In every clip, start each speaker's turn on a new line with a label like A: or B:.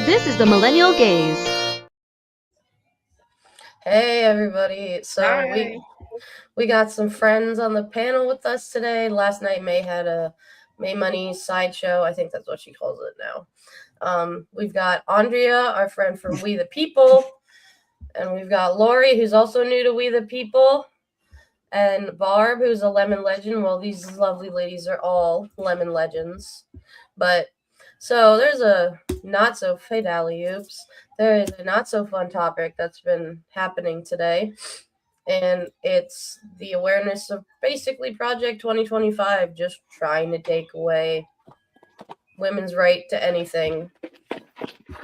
A: This is the Millennial Gaze.
B: Hey everybody. So
C: Hi.
B: we got some friends on the panel with us today. Last night May had a May Money sideshow. I think that's what she calls it now. We've got Andrea, our friend from We the People, and we've got Lori, who's also new to We the People, and Barb, who's a lemon legend. Well, these lovely ladies are all lemon legends. But so there's a not so oops. There is a not so fun topic that's been happening today, and it's the awareness of basically Project 2025 just trying to take away women's right to anything.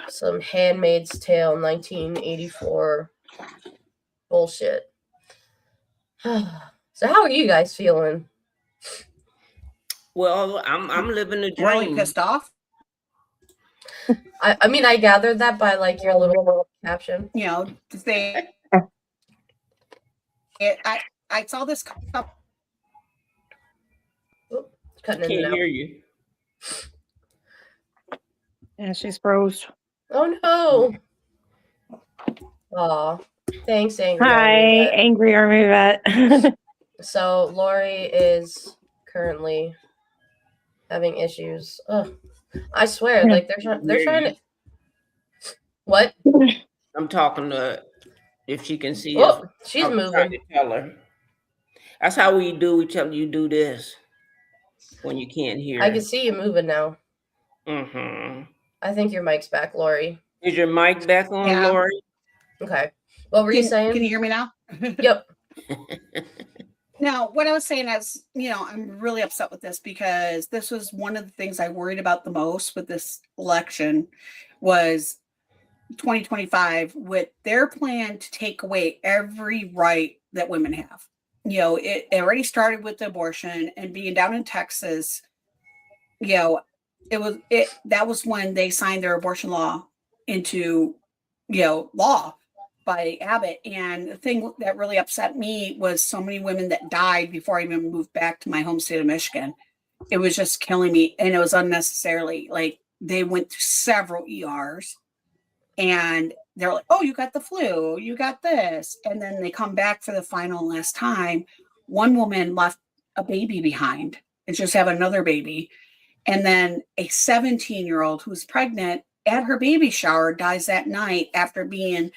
B: Some Handmaid's Tale 1984 bullshit. So how are you guys feeling?
C: Well, I'm living the dream.
D: Really pissed off.
B: I mean, I gathered that by like your little caption.
D: You know, I saw this couple.
B: Cutting in
C: Can't
B: and out.
C: hear you.
E: Yeah, she's froze.
B: Oh no. Aw. Thanks, Angry
E: Hi,
B: Army Vet.
E: Angry Army Vet.
B: So Lori is currently having issues. Ugh. I swear, like they're trying to. What?
C: I'm talking to if she can see
B: Oh,
C: us.
B: she's
C: I'm trying
B: moving.
C: to tell her. That's how we do. We tell you do this when you can't hear.
B: I can see you moving now.
C: Mm-hmm.
B: I think your mic's back, Lori.
C: Is your mic back on,
D: Yeah.
C: Lori?
B: Okay. What were you saying?
D: Can you hear me now?
B: Yep.
D: Now, what I was saying is, I'm really upset with this because this was one of the things I worried about the most with this election was 2025 with their plan to take away every right that women have. It already started with the abortion and being down in Texas, that was when they signed their abortion law into, law by Abbott. And the thing that really upset me was so many women that died before I even moved back to my home state of Michigan. It was just killing me. And it was unnecessarily. Like, they went through several ERs and they're like, oh, you got the flu, you got this. And then they come back for the final last time. One woman left a baby behind and just have another baby. And then a 17-year-old who's pregnant at her baby shower dies that night after being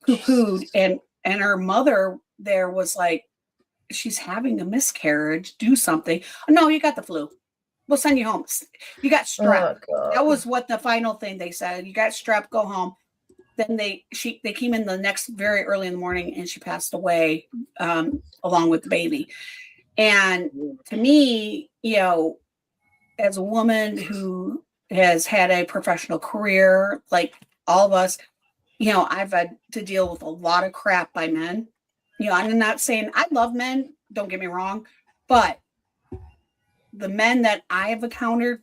D: poo-pooed. And her mother there was like, she's having a miscarriage, do something. Oh, no, you got the flu. We'll send you home. You got strep.
B: Oh,
D: That was what the final thing they said. You got strep, go home. Then they came in the next very early in the morning and she passed away along with the baby. And to me, as a woman who has had a professional career, like all of us, I've had to deal with a lot of crap by men. I'm not saying I love men, don't get me wrong, but the men that I have encountered,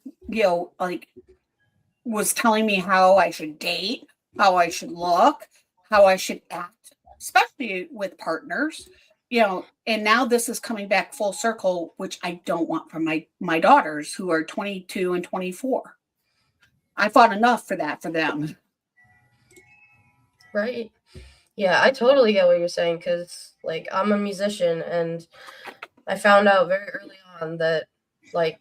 D: was telling me how I should date, how I should look, how I should act, especially with partners, and now this is coming back full circle, which I don't want from my daughters who are 22 and 24. I fought enough for that for them.
B: Right. Yeah, I totally get what you're saying because, like, I'm a musician and I found out very early on that, like,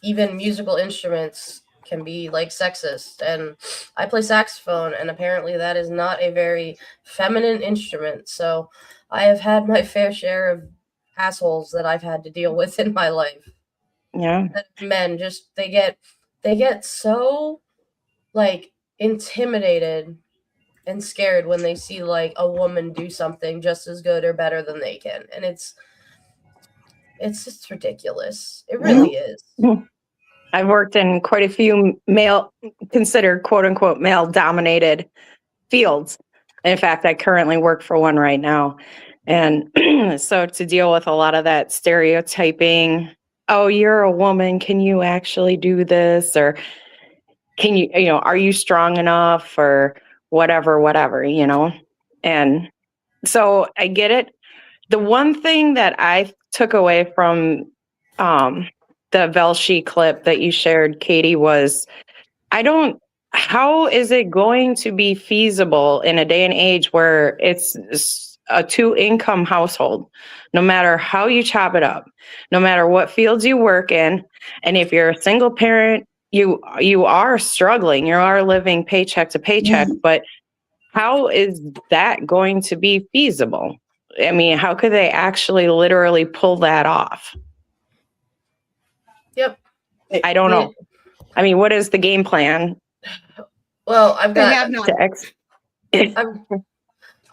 B: even musical instruments can be, like, sexist. And I play saxophone, and apparently that is not a very feminine instrument. So I have had my fair share of assholes that I've had to deal with in my life.
E: Yeah.
B: Men just, they get so, like, intimidated and scared when they see like a woman do something just as good or better than they can, and it's just ridiculous. It really is.
E: I've worked in quite a few considered quote unquote male dominated fields. In fact, I currently work for one right now. And so to deal with a lot of that stereotyping, oh, you're a woman, can you actually do this? Or can you, are you strong enough or whatever, And so I get it. The one thing that I took away from the Velshi clip that you shared, Katie, was I don't how is it going to be feasible in a day and age where it's a 2-income household, no matter how you chop it up, no matter what fields you work in, and if you're a single parent, you are struggling, you are living paycheck to paycheck, but how is that going to be feasible? I mean, how could they actually literally pull that off?
B: Yep.
E: I don't know. I mean, what is the game plan?
B: Well, I've
D: They
B: got.
D: have not.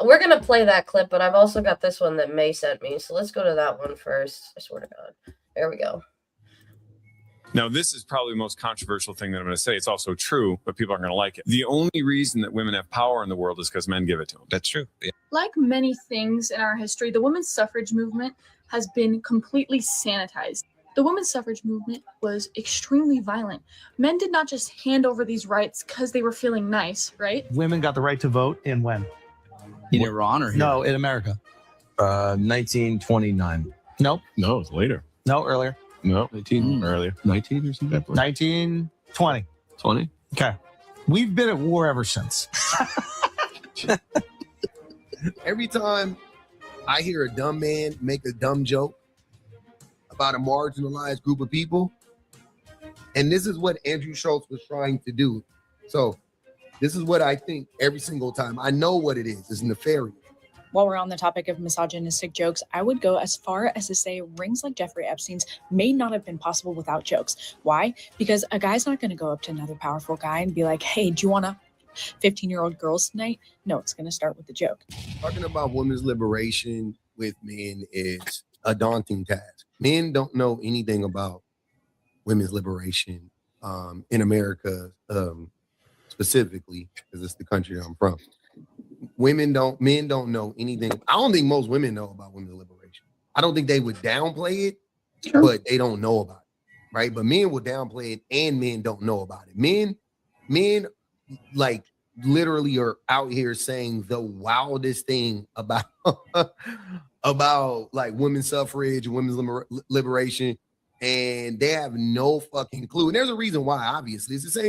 B: We're gonna play that clip, but I've also got this one that May sent me. So let's go to that one first. I swear to God. There we go.
A: Now, this is probably the most controversial thing that I'm going to say. It's also true, but people aren't going to like it. The only reason that women have power in the world is because men give it to them.
F: That's true. Yeah.
G: Like many things in our history, the women's suffrage movement has been completely sanitized. The women's suffrage movement was extremely violent. Men did not just hand over these rights because they were feeling nice, right?
H: Women got the right to vote in when?
F: In Iran or here?
H: No, in America.
I: 1929.
H: Nope.
A: No, it's later.
H: No, earlier.
A: No, 19 earlier.
I: 19 or something?
H: 1920.
I: 20?
H: Okay. We've been at war ever since.
I: Every time I hear a dumb man make a dumb joke about a marginalized group of people, and this is what Andrew Schultz was trying to do. So this is what I think every single time. I know what it is. It's nefarious.
J: While we're on the topic of misogynistic jokes, I would go as far as to say rings like Jeffrey Epstein's may not have been possible without jokes. Why? Because a guy's not going to go up to another powerful guy and be like, hey, do you want to 15-year-old girls tonight? No, it's going to start with a joke.
I: Talking about women's liberation with men is a daunting task. Men don't know anything about women's liberation in America specifically, because it's the country that I'm from. Men don't know anything. I don't think most women know about women's liberation. I don't think they would downplay it, but they don't know about it, right? But men will downplay it, and men don't know about it. Men like literally are out here saying the wildest thing about like women's suffrage and women's liberation, and they have no fucking clue. And there's a reason why. Obviously, it's the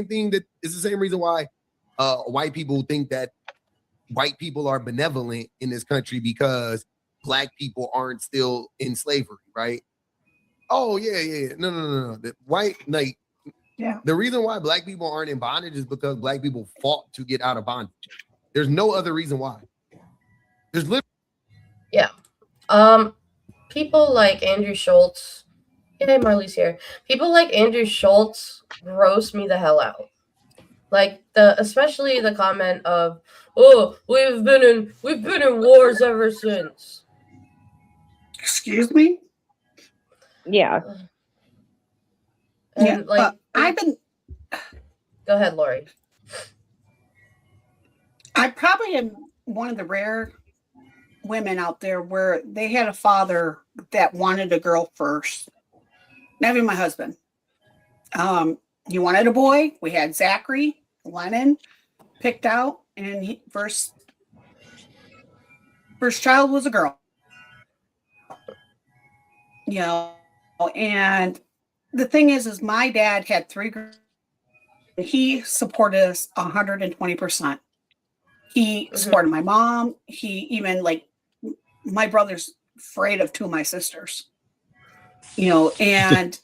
I: same reason why white people think that white people are benevolent in this country because black people aren't still in slavery, right? Oh yeah. No. The white, like,
D: Yeah.
I: The reason why black people aren't in bondage is because black people fought to get out of bondage. There's no other reason why. There's literally.
B: Yeah. People like Andrew Schultz. Yay, Marley's here. People like Andrew Schultz gross me the hell out. Like especially the comment of, "Oh, we've been in wars ever since."
D: Excuse me?
E: Yeah.
B: And
D: Yeah,
B: like,
D: I've been.
B: go ahead, Lori.
D: I probably am one of the rare women out there where they had a father that wanted a girl first. Not even my husband. He wanted a boy. We had Zachary, Lennon picked out, and first child was a girl. You know, and the thing is my dad had 3 girls. He supported us 120%. He supported my mom. He even, like, my brother's afraid of 2 of my sisters. You know, and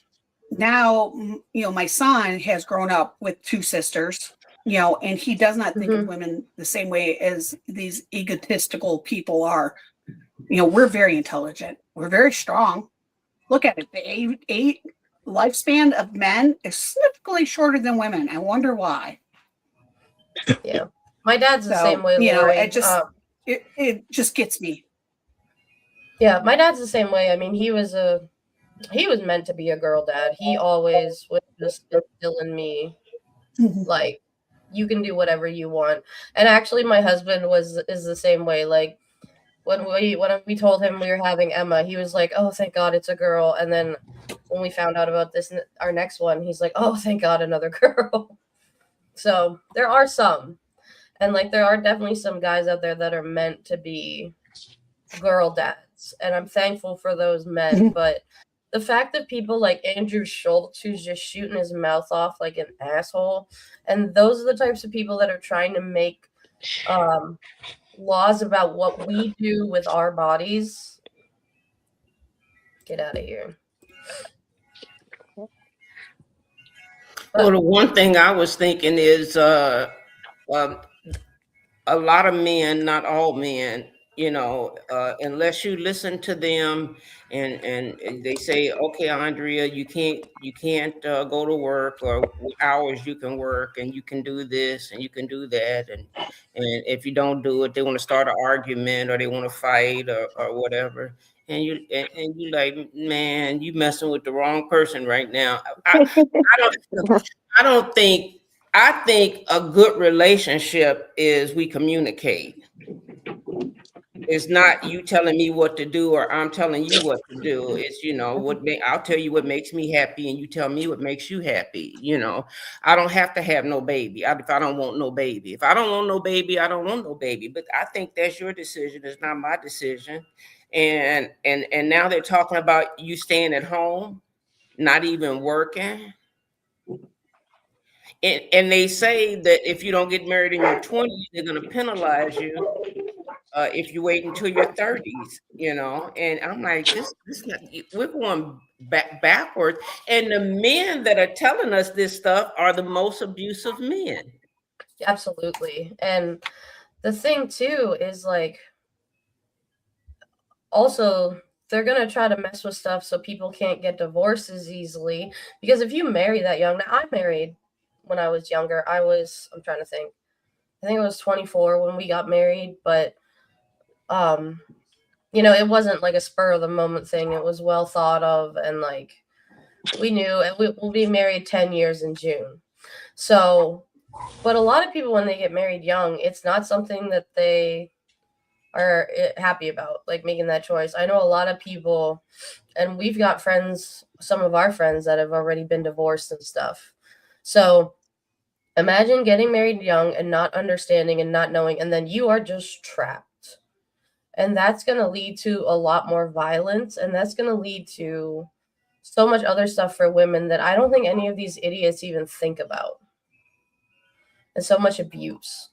D: now, you know, my son has grown up with 2 sisters, you know, and he does not think of women the same way as these egotistical people are. You know, we're very intelligent. We're very strong. Look at it. The eight lifespan of men is significantly shorter than women. I wonder why.
B: Yeah. My dad's the same way, Lori.
D: You know, it just gets me.
B: Yeah, my dad's the same way. I mean, he was meant to be a girl dad. He always was just instill in me, like, you can do whatever you want. And actually, my husband is the same way. Like, when we told him we were having Emma, he was like, "Oh, thank God it's a girl." And then when we found out about this, our next one, he's like, "Oh, thank God, another girl." So there are some, and like there are definitely some guys out there that are meant to be girl dads, and I'm thankful for those men. But the fact that people like Andrew Schultz, who's just shooting his mouth off like an asshole, and those are the types of people that are trying to make laws about what we do with our bodies. Get out of here.
C: Well, the one thing I was thinking is a lot of men, not all men, you know, unless you listen to them and they say, okay, Andrea, you can't go to work, or what hours you can work, and you can do this and you can do that, and if you don't do it, they want to start an argument or they want to fight or whatever. And you like, man, you messing with the wrong person right now. I think a good relationship is we communicate. It's not you telling me what to do or I'm telling you what to do. It's, you know, I'll tell you what makes me happy and you tell me what makes you happy. You know, I don't have to have no baby if I don't want no baby. If I don't want no baby, I don't want no baby. But I think that's your decision. It's not my decision. And now they're talking about you staying at home, not even working. And they say that if you don't get married in your 20s, they're going to penalize you if you wait until your 30s, you know. And I'm like, we're going backwards. And the men that are telling us this stuff are the most abusive men.
B: Absolutely. And the thing too is like, also they're going to try to mess with stuff so people can't get divorces easily, because if you marry that young, now I married when I was younger. I'm trying to think. I think I was 24 when we got married, but you know, it wasn't like a spur of the moment thing. It was well thought of, and like we knew, and we'll be married 10 years in June. So, but a lot of people when they get married young, it's not something that they are happy about, like making that choice. I know a lot of people, and we've got friends, some of our friends that have already been divorced and stuff. So imagine getting married young and not understanding and not knowing, and then you are just trapped. And that's going to lead to a lot more violence, and that's going to lead to so much other stuff for women that I don't think any of these idiots even think about. And so much abuse.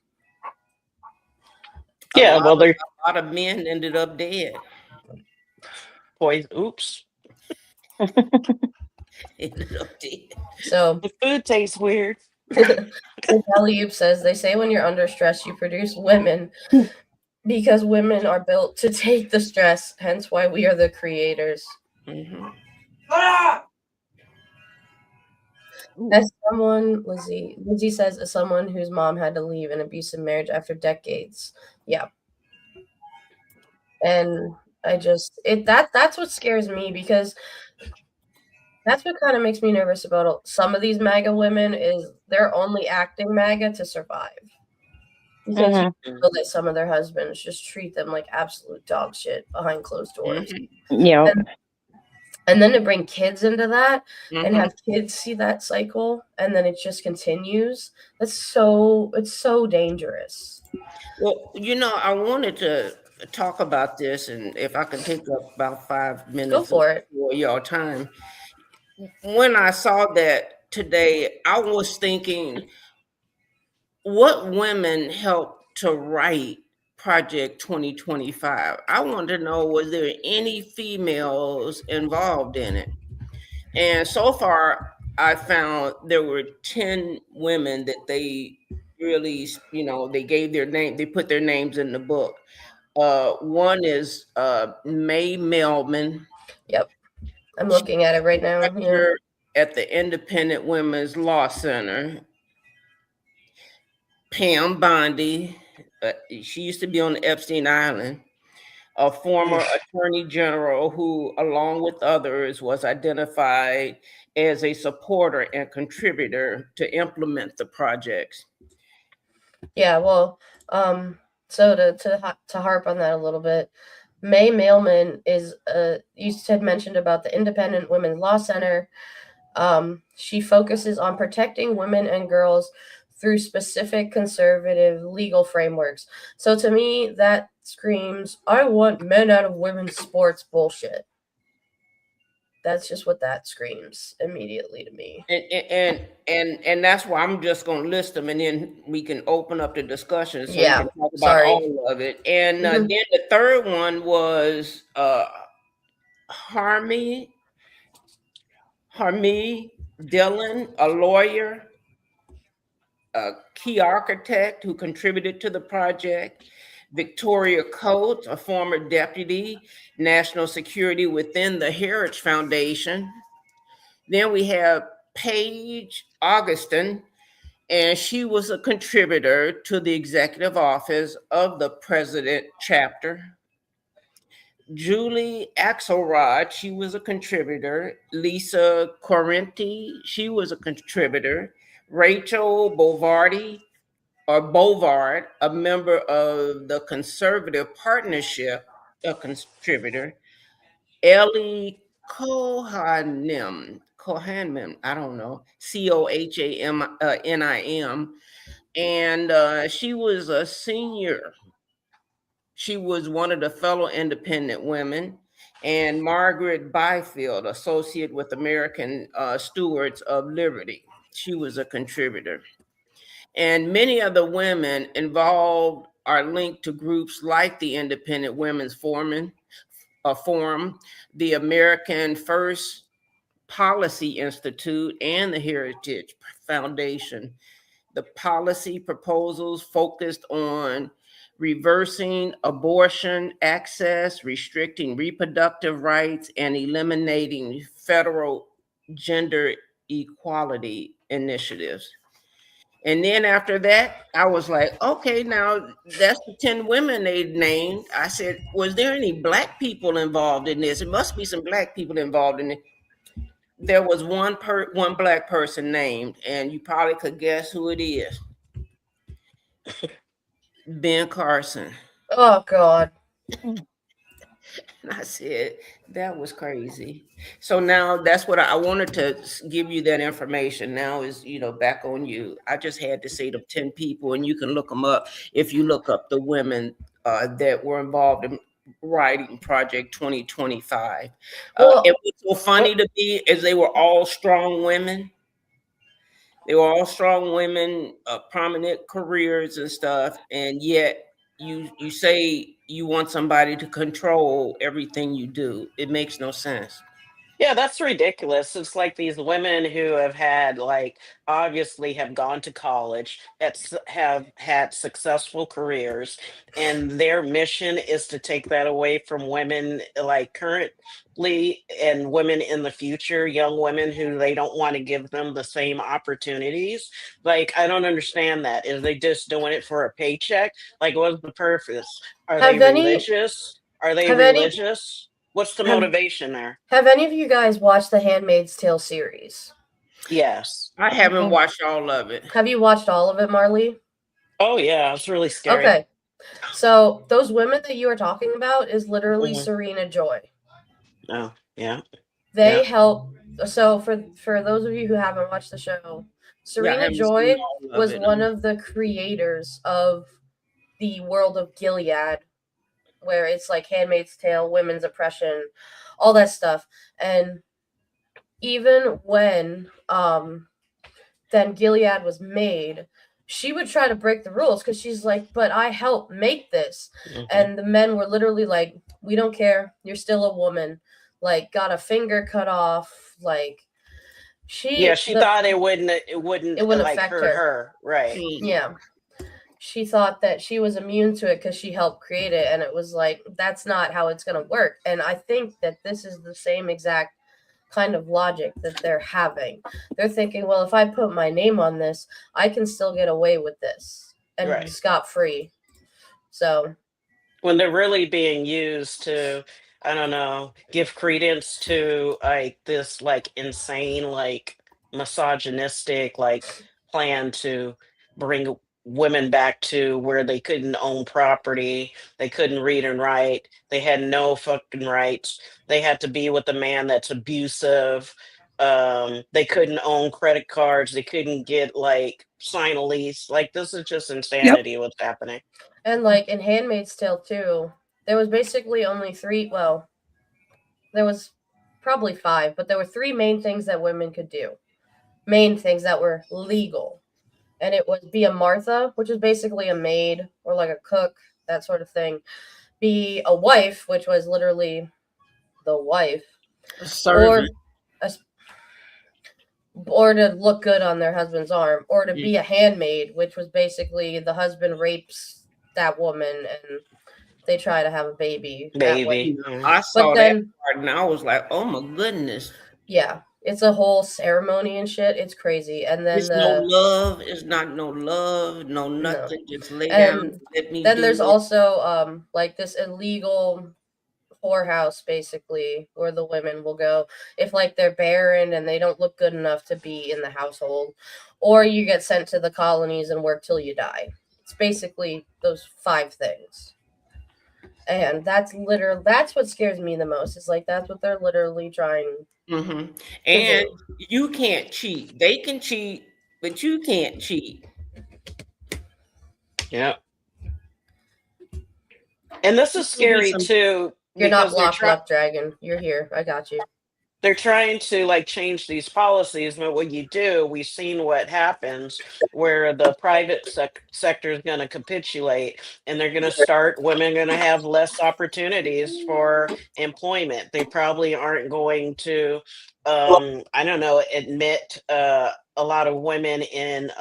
C: Yeah, well, a lot of men ended up dead.
K: Oops.
C: Ended up dead.
B: So
K: the food tastes weird.
B: Eliub says, they say when you're under stress, you produce women because women are built to take the stress, hence why we are the creators.
C: Mm-hmm.
B: As someone, Lizzie says, as someone whose mom had to leave an abusive marriage after decades. Yeah. And I just, that's what scares me, because that's what kind of makes me nervous about some of these MAGA women, is they're only acting MAGA to survive. Because you know that some of their husbands just treat them like absolute dog shit behind closed doors.
E: Yeah.
B: And then to bring kids into that and have kids see that cycle, and then it just continues. It's so dangerous.
C: Well, you know, I wanted to talk about this, and if I can take up about 5 minutes
B: Go for it.
C: for your time. When I saw that today, I was thinking, what women helped to write Project 2025? I want to know, was there any females involved in it? And so far, I found there were 10 women that they really, you know, they gave their name, they put their names in the book. One is May Melman.
B: Yep. I'm looking at it right now. Yeah.
C: At the Independent Women's Law Center. Pam Bondi, she used to be on the Epstein Island, a former attorney general who, along with others, was identified as a supporter and contributor to implement the projects.
B: Yeah, well, so to harp on that a little bit, May Mailman is you had mentioned about the Independent Women's Law Center. She focuses on protecting women and girls through specific conservative legal frameworks. So to me, that screams, I want men out of women's sports bullshit. That's just what that screams immediately to me.
C: And that's why I'm just going to list them, and then we can open up the discussion so
B: Yeah,
C: we can talk about
B: sorry.
C: all of it. And
B: Mhm.
C: then the third one was Harmy Dillon, a lawyer, a key architect who contributed to the project. Victoria Coates, a former deputy national security within the Heritage Foundation. Then we have Paige Augustin, and she was a contributor to the executive office of the president chapter. Julie Axelrod, she was a contributor. Lisa Correnti, she was a contributor. Rachel Bovard, a member of the Conservative Partnership, a contributor. Ellie Kohanim, I don't know, Cohanim, and she was a senior. She was one of the fellow independent women. And Margaret Byfield, associate with American Stewards of Liberty. She was a contributor. And many of the women involved are linked to groups like the Independent Women's Forum, the American First Policy Institute, and the Heritage Foundation. The policy proposals focused on reversing abortion access, restricting reproductive rights, and eliminating federal gender equality initiatives. And then after that, I was like, okay, now that's the 10 women they named. I said, was there any Black people involved in this? It must be some Black people involved in it. There was one Black person named, and you probably could guess who it is. Ben Carson.
B: Oh God.
C: And I said, that was crazy. So now that's what I wanted to give you that information. Now is, back on you. I just had to say the 10 people, and you can look them up if you look up the women that were involved in writing Project 2025.
B: Well,
C: it was so funny to me is they were all strong women. They were all strong women, prominent careers and stuff, and yet you say you want somebody to control everything you do. It makes no sense.
K: Yeah, that's ridiculous. It's like these women who have had, like, obviously have gone to college, have had successful careers, and their mission is to take that away from women, like currently, and women in the future, young women who they don't want to give them the same opportunities. Like, I don't understand that. Is they just doing it for a paycheck? Like, what's the purpose? Are they
B: have any
K: religious? Are they
B: have any
K: religious? What's the
B: have
K: motivation there?
B: have any of you guys watched the Handmaid's Tale series?
K: Yes.
C: I haven't watched all of it.
B: Have you watched all of it, Marley?
K: Oh yeah, it's really scary.
B: Okay. So those women that you are talking about is literally
K: Mhm.
B: Serena Joy.
K: Oh yeah.
B: They
C: Yeah.
B: help. So for those of you who haven't watched the show, Serena
C: haven't
B: Joy
C: seen all of
B: was
C: it.
B: one of the creators of the world of Gilead, where it's like Handmaid's Tale, women's oppression, all that stuff. And even when then Gilead was made, she would try to break the rules because she's like, but I helped make this.
K: Mhm.
B: And the men were literally like, we don't care. You're still a woman. Like, got a finger cut off. Like,
K: She thought it wouldn't like
B: affect
K: hurt
B: her.
K: her. Right.
B: Yeah. She thought that she was immune to it because she helped create it. And it was like, that's not how it's going to work. And I think that this is the same exact kind of logic that they're having. They're thinking, well, if I put my name on this, I can still get away with this and
K: Right.
B: scot-free. So
K: when they're really being used to, I don't know, give credence to like this like insane like misogynistic like plan to bring women back to where they couldn't own property, they couldn't read and write, they had no fucking rights, they had to be with a man that's abusive, they couldn't own credit cards, they couldn't get like sign a lease. Like this is just insanity what's happening.
B: and like in Handmaid's Tale too, there was basically only three. Well, there was probably 5, but there were 3 main things that women could do. Main things that were legal. And it was be a Martha, which is basically a maid or like a cook, that sort of thing. Be a wife, which was literally the wife. Or to look good on their husband's arm, or to be a handmaid, which was basically the husband rapes that woman and they try to have a baby.
K: Baby.
C: I saw that part and I was like, oh my goodness.
B: Yeah, it's a whole ceremony and shit. It's crazy. And then
C: it's no love. It's not no love, no nothing.
B: No.
C: Just lay
B: And
C: down. Let me
B: then
C: do
B: there's
C: it.
B: also like this illegal whorehouse, basically, where the women will go if like they're barren and they don't look good enough to be in the household, or you get sent to the colonies and work till you die. It's basically those 5 things. And that's what scares me the most, is like that's what they're literally trying.
C: Mm-hmm. And you can't cheat. They can cheat, but you can't cheat.
K: Yeah. And this is scary too.
B: You're not
K: because
B: blocked, Dragon. You're here. I got you.
K: They're trying to like change these policies, but what you do, we've seen what happens where the private sector is going to capitulate, and they're going to start, women are going to have less opportunities for employment. They probably aren't going to, I don't know, admit a lot of women in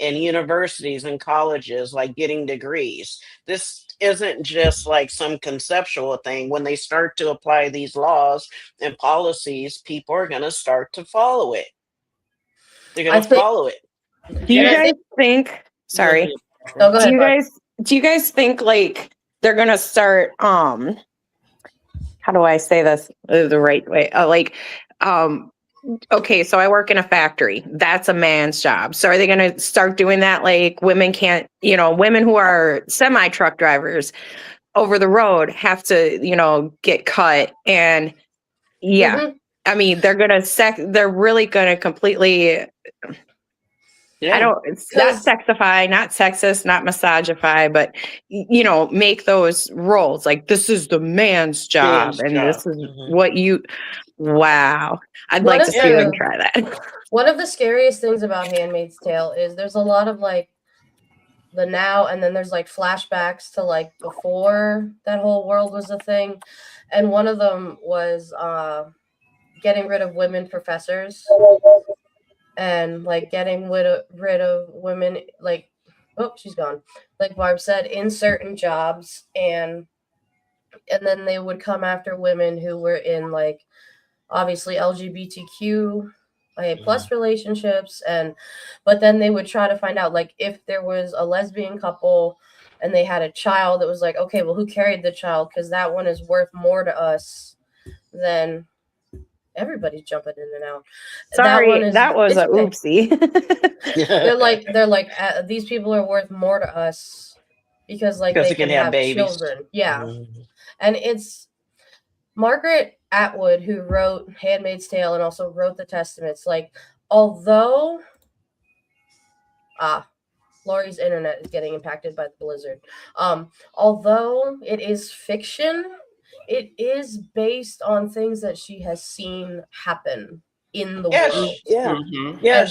K: universities and colleges, like getting degrees. This isn't just like some conceptual thing. When they start to apply these laws and policies, people are going to start to follow it. They're going to follow it.
E: Do you guys think? Sorry.
B: No, go ahead,
E: do you guys think like they're going to start? How do I say this the right way? Okay, so I work in a factory. That's a man's job. So are they going to start doing that? Like women can't, women who are semi-truck drivers over the road have to, get cut. And I mean, they're really going to completely, it's not sexify, not sexist, not misogify, but, make those roles like this is the man's job this is what wow. I'd like to see them try that.
B: One of the scariest things about Handmaid's Tale is there's a lot of like the now, and then there's like flashbacks to like before that whole world was a thing. And one of them was getting rid of women professors and like getting rid of women, like, oh, she's gone. Like Barb said, in certain jobs, and then they would come after women who were in like obviously LGBTQ plus relationships, but then they would try to find out like if there was a lesbian couple and they had a child, it was like, okay, well, who carried the child? Because that one is worth more to us than everybody's jumping in and out.
E: Sorry, that was a oopsie.
B: they're like these people are worth more to us because like they can have babies. Children. Yeah. And it's Margaret Atwood who wrote Handmaid's Tale and also wrote the Testaments. Like, although Lori's internet is getting impacted by the blizzard. Although it is fiction, it is based on things that she has seen happen in the world.
K: Yeah.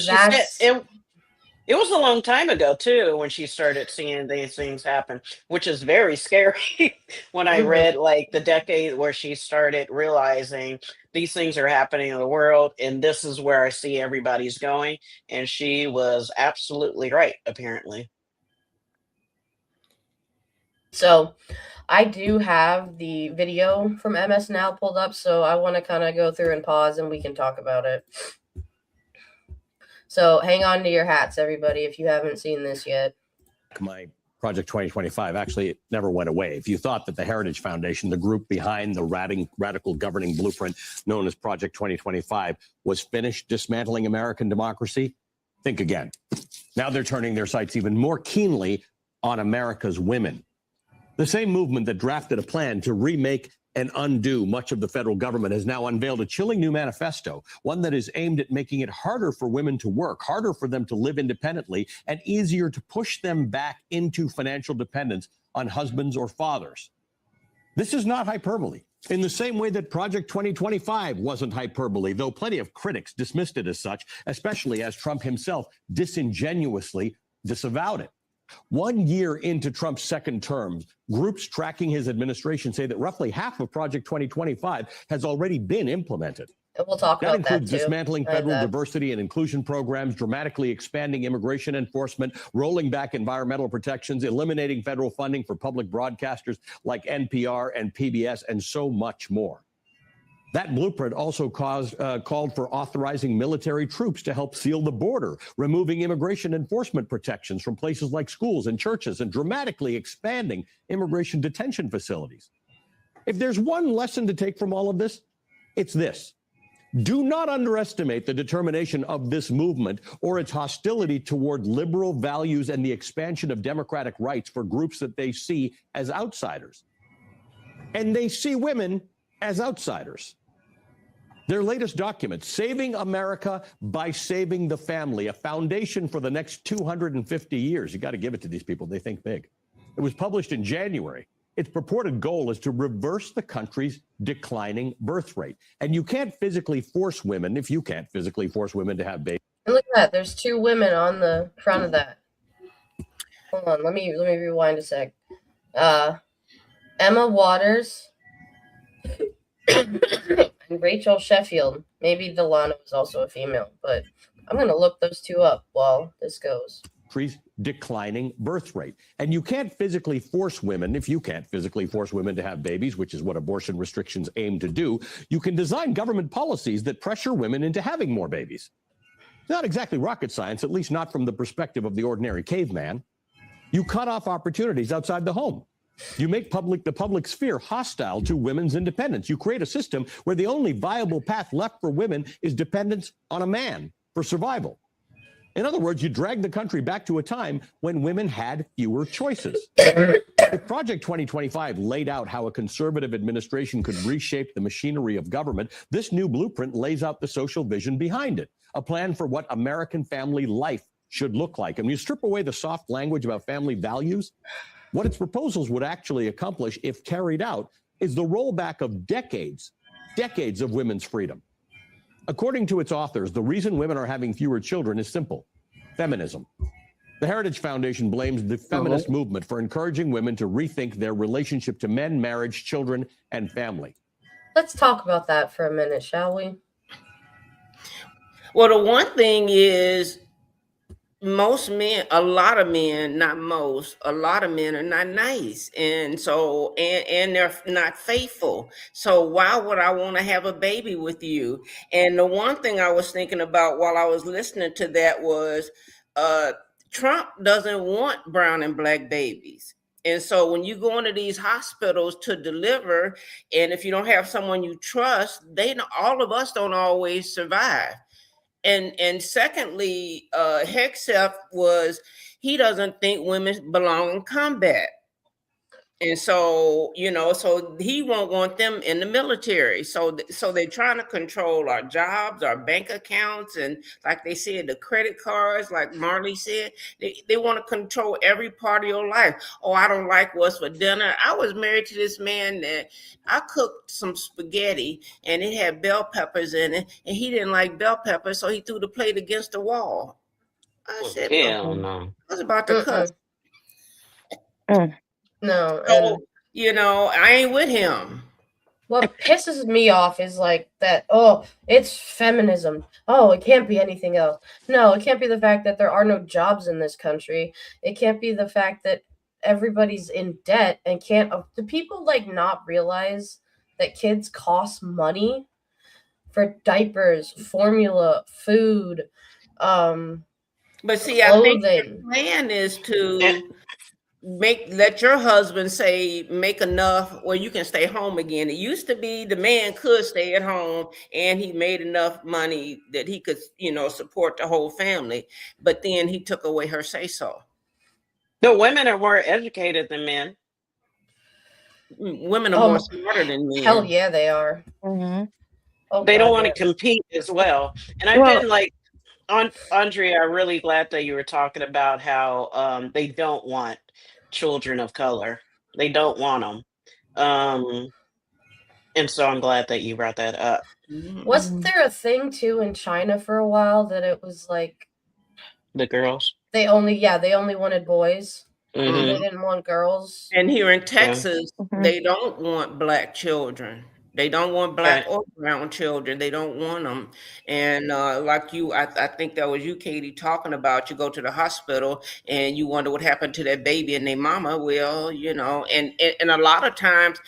K: It was a long time ago too when she started seeing these things happen, which is very scary. When I read like the decade where she started realizing these things are happening in the world and this is where I see everybody's going, and she was absolutely right, apparently.
B: So I do have the video from MS Now pulled up, so I want to kind of go through and pause and we can talk about it. So hang on to your hats, everybody, if you haven't seen this yet.
L: My Project 2025 actually it never went away. If you thought that the Heritage Foundation, the group behind the radical governing blueprint known as Project 2025, was finished dismantling American democracy, think again. Now they're turning their sights even more keenly on America's women. The same movement that drafted a plan to remake and undo much of the federal government has now unveiled a chilling new manifesto, one that is aimed at making it harder for women to work, harder for them to live independently, and easier to push them back into financial dependence on husbands or fathers. This is not hyperbole. In the same way that Project 2025 wasn't hyperbole, though plenty of critics dismissed it as such, especially as Trump himself disingenuously disavowed it. 1 year into Trump's second term, groups tracking his administration say that roughly half of Project 2025 has already been implemented.
B: We'll talk
L: That
B: about
L: includes
B: that too.
L: dismantling federal diversity and inclusion programs, dramatically expanding immigration enforcement, rolling back environmental protections, eliminating federal funding for public broadcasters like NPR and PBS, and so much more. That blueprint also called for authorizing military troops to help seal the border, removing immigration enforcement protections from places like schools and churches, and dramatically expanding immigration detention facilities. If there's one lesson to take from all of this, it's this. Do not underestimate the determination of this movement or its hostility toward liberal values and the expansion of democratic rights for groups that they see as outsiders. And they see women as outsiders. Their latest document, Saving America by Saving the Family, a foundation for the next 250 years. You got to give it to these people. They think big. It was published in January. Its purported goal is to reverse the country's declining birth rate. And you can't physically force women, if you can't physically force women to have babies.
B: And look at that. There's 2 women on the front of that. Hold on. Let me rewind a sec. Emma Waters and Rachel Sheffield. Maybe Delano is also a female, but I'm going to look those 2 up while this goes.
L: Declining birth rate. And you can't physically force women, if you can't physically force women to have babies, which is what abortion restrictions aim to do, you can design government policies that pressure women into having more babies. It's not exactly rocket science, at least not from the perspective of the ordinary caveman. You cut off opportunities outside the home. You make the public sphere hostile to women's independence. You create a system where the only viable path left for women is dependence on a man for survival. In other words, you drag the country back to a time when women had fewer choices. If Project 2025 laid out how a conservative administration could reshape the machinery of government, this new blueprint lays out the social vision behind it, a plan for what American family life should look like. And when you strip away the soft language about family values, what its proposals would actually accomplish, if carried out, is the rollback of decades of women's freedom. According to its authors, the reason women are having fewer children is simple: feminism. The Heritage Foundation blames the feminist movement for encouraging women to rethink their relationship to men, marriage, children, and family.
B: Let's talk about that for a minute, shall we?
C: Well, the one thing is, most men, a lot of men, not most, a lot of men are not nice. And so, and they're not faithful. So why would I want to have a baby with you? And the one thing I was thinking about while I was listening to that was, Trump doesn't want brown and black babies. And so when you go into these hospitals to deliver, and if you don't have someone you trust, all of us don't always survive. And secondly, Hegseth he doesn't think women belong in combat. And so, so he won't want them in the military. So they're trying to control our jobs, our bank accounts, and like they said, the credit cards, like Marley said, they want to control every part of your life. Oh, I don't like what's for dinner. I was married to this man that I cooked some spaghetti and it had bell peppers in it, and he didn't like bell peppers, so he threw the plate against the wall. I said,
K: hell no.
C: I was about to cuss.
B: No,
C: So, I ain't with him.
B: What pisses me off is like that, oh, it's feminism. Oh, it can't be anything else. No, it can't be the fact that there are no jobs in this country. It can't be the fact that everybody's in debt and can't. Do people not realize that kids cost money for diapers, formula, food,
C: But see, I think the plan is to let your husband make enough where you can stay home again. It used to be the man could stay at home and he made enough money that he could, support the whole family. But then he took away her say-so.
K: The women are more educated than men.
C: Women are more smarter than men.
B: Hell yeah, they are.
E: Mm-hmm.
K: They don't want to compete as well. And I've been like, Andrea, I'm really glad that you were talking about how they don't want children of color. They don't want them. And so I'm glad that you brought that up.
B: Wasn't there a thing too in China for a while that it was like
K: The girls.
B: they only wanted boys.
K: Mhm.
B: They didn't want girls.
C: And here in Texas, they don't want black children. They don't want black
K: Right.
C: or brown children. They don't want them. And like you, I think that was you, Katie, talking about you go to the hospital and you wonder what happened to that baby and their mama. Well, you know, and a lot of times,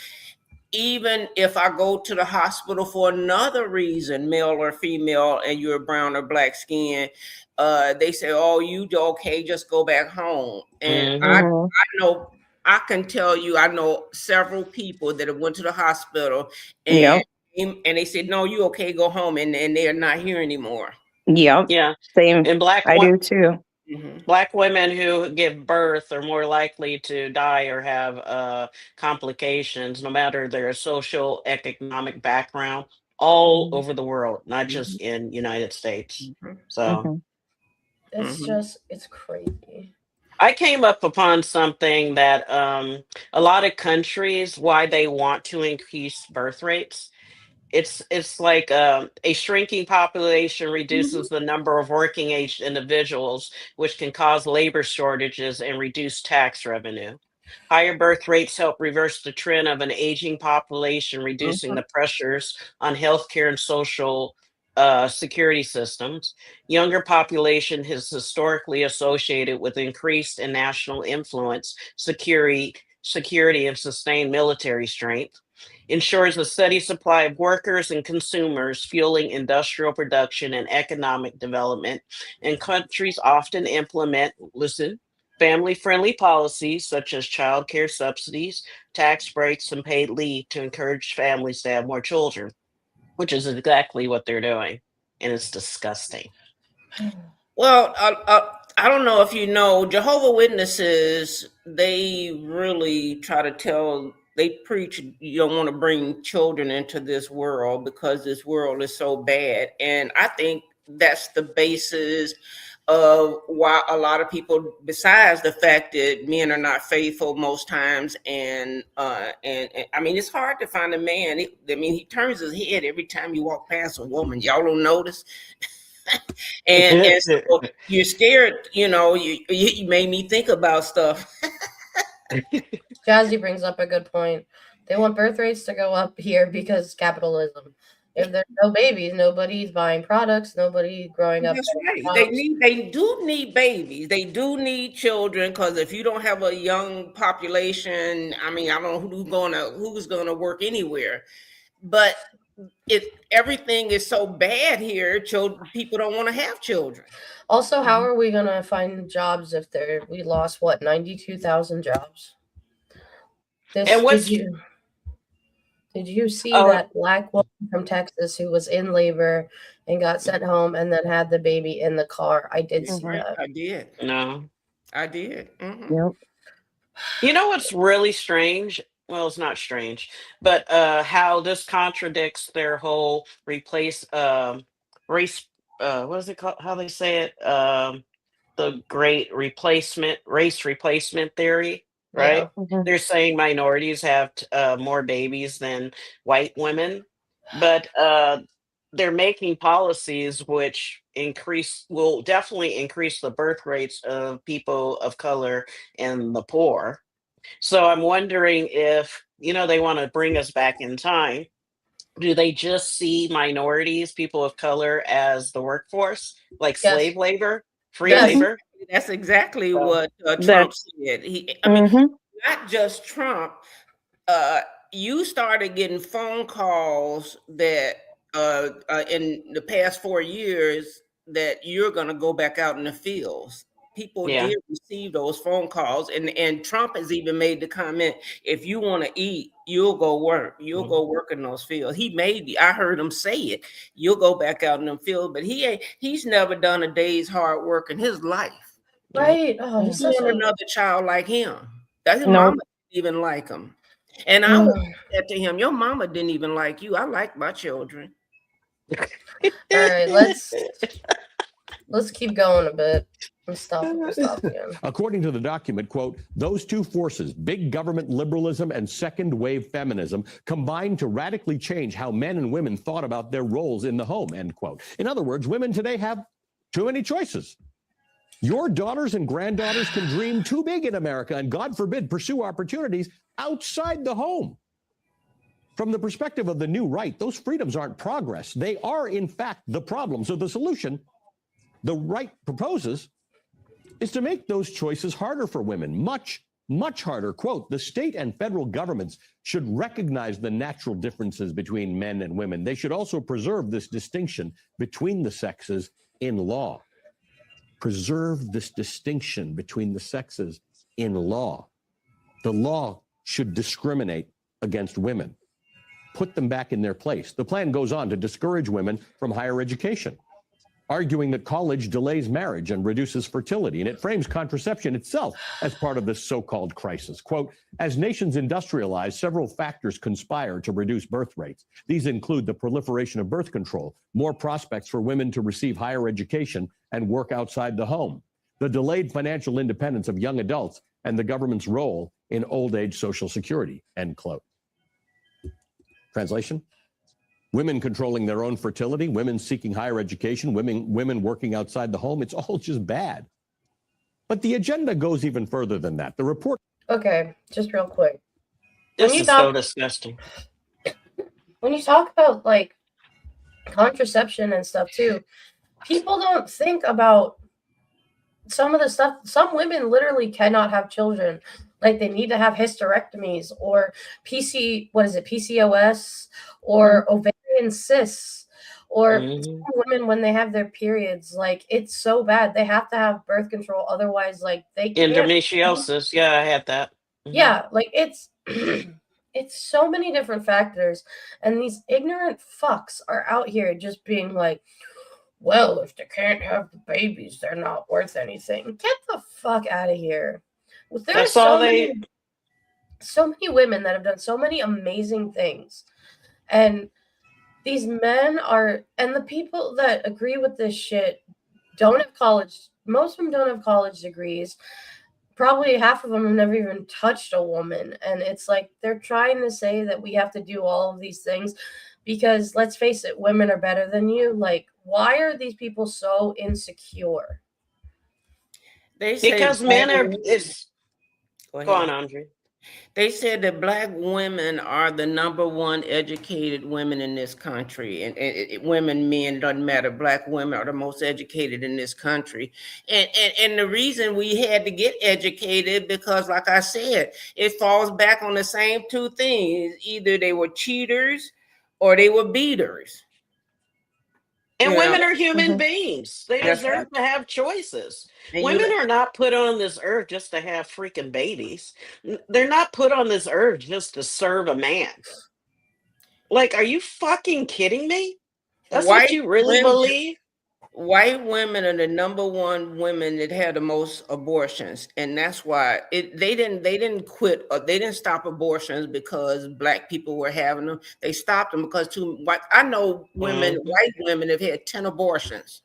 C: even if I go to the hospital for another reason, male or female, and you're brown or black skin, they say, "Oh, you okay? Just go back home." And I know, I can tell you, I know several people that have went to the hospital and they said, "No, you okay? Go home," and they are not here anymore.
E: Yep.
K: Yeah.
E: Same.
K: And
E: I do too.
K: Black women who give birth are more likely to die or have complications, no matter their social economic background, all over the world, not just in United States. So
B: It's just, it's crazy.
K: I came up upon something that a lot of countries, why they want to increase birth rates. It's like a shrinking population reduces the number of working age individuals, which can cause labor shortages and reduce tax revenue. Higher birth rates help reverse the trend of an aging population, reducing the pressures on healthcare and social security systems. Younger population is historically associated with increased and national influence, security, and sustained military strength. Ensures a steady supply of workers and consumers, fueling industrial production and economic development. And countries often implement, listen, family friendly policies such as child care subsidies, tax breaks, and paid leave to encourage families to have more children, which is exactly what they're doing. And it's disgusting.
C: Well, I don't know if you know, Jehovah Witnesses, they really try to they preach you don't want to bring children into this world because this world is so bad. And I think that's the basis of why a lot of people, besides the fact that men are not faithful most times, and I mean, it's hard to find a man. He turns his head every time you walk past a woman. Y'all don't notice. and so you're scared, you know, you made me think about stuff.
B: Jazzy brings up a good point. They want birth rates to go up here because capitalism. If there's no babies, nobody's buying products, nobody growing up.
C: That's right. They do need babies. They do need children, because if you don't have a young population, I mean, I don't know who's gonna work anywhere. But if everything is so bad here, people don't want to have children.
B: Also, how are we gonna find jobs if we lost 92,000 jobs? Did you see that black woman from Texas who was in labor and got sent home and then had the baby in the car? I did see that.
C: I did.
K: No.
C: I did.
E: Yep.
K: You know what's really strange? Well, it's not strange, but how this contradicts their whole race what is it called? How they say it? The great race replacement theory, right?
B: Yeah.
K: They're saying minorities have more babies than white women, but they're making policies which will definitely increase the birth rates of people of color and the poor. So I'm wondering if, they want to bring us back in time. Do they just see minorities, people of color, as the workforce, like slave labor, free labor?
C: That's exactly what Trump said. Not just Trump. You started getting phone calls that in the past 4 years that you're going to go back out in the fields. People did receive those phone calls, and Trump has even made the comment: if you want to eat, you'll go work. You'll go work in those fields. I heard him say it. You'll go back out in them fields, but he's never done a day's hard work in his life.
B: Right. Oh,
C: He's such another child like him. That his mama didn't even like him. And I would say that to him: your mama didn't even like you. I like my children.
B: All right, let's keep going a bit. Stop again.
L: According to the document, quote, those two forces, big government liberalism and second wave feminism, combined to radically change how men and women thought about their roles in the home, end quote. In other words, women today have too many choices. Your daughters and granddaughters can dream too big in America and, God forbid, pursue opportunities outside the home. From the perspective of the new right, those freedoms aren't progress. They are, in fact, the problem. So the solution the right proposes is to make those choices harder for women, much, much harder. Quote, the state and federal governments should recognize the natural differences between men and women. They should also preserve this distinction between the sexes in law. Preserve this distinction between the sexes in law. The law should discriminate against women. Put them back in their place. The plan goes on to discourage women from higher education, arguing that college delays marriage and reduces fertility, and it frames contraception itself as part of this so-called crisis. Quote, as nations industrialize, several factors conspire to reduce birth rates. These include the proliferation of birth control, more prospects for women to receive higher education and work outside the home, the delayed financial independence of young adults, and the government's role in old age Social Security, end quote. Translation? Women controlling their own fertility, women seeking higher education, women working outside the home. It's all just bad. But the agenda goes even further than that. The report.
B: Okay, just real quick.
K: This is so disgusting.
B: When you talk about like contraception and stuff too, people don't think about some of the stuff. Some women literally cannot have children. Like they need to have hysterectomies or PCOS or ovarian cysts or some women when they have their periods. Like it's so bad. They have to have birth control. Otherwise, like they can't.
K: Endometriosis. Yeah, I had that.
B: Yeah, like it's it's so many different factors. And these ignorant fucks are out here just being like, well, if they can't have the babies, they're not worth anything. Get the fuck out of here. There's so many women that have done so many amazing things. And these men are, and the people that agree with this shit don't have college, most of them don't have college degrees. Probably half of them have never even touched a woman. And it's like they're trying to say that we have to do all of these things because, let's face it, women are better than you. Like, why are these people so insecure?
C: They say
K: because men are. Go on, Andre.
C: They said that Black women are the #1 educated women in this country, and women, men, doesn't matter. Black women are the most educated in this country, and the reason we had to get educated because, like I said, it falls back on the same two things: either they were cheaters or they were beaters.
K: And women are human beings. They deserve to have choices. Women are not put on this earth just to have freaking babies. They're not put on this earth just to serve a man. Like, are you fucking kidding me? That's what you really believe?
C: White women are the #1 women that had the most abortions, and that's why they didn't quit or they didn't stop abortions because Black people were having them. They stopped them because I know women, white women, have had 10 abortions,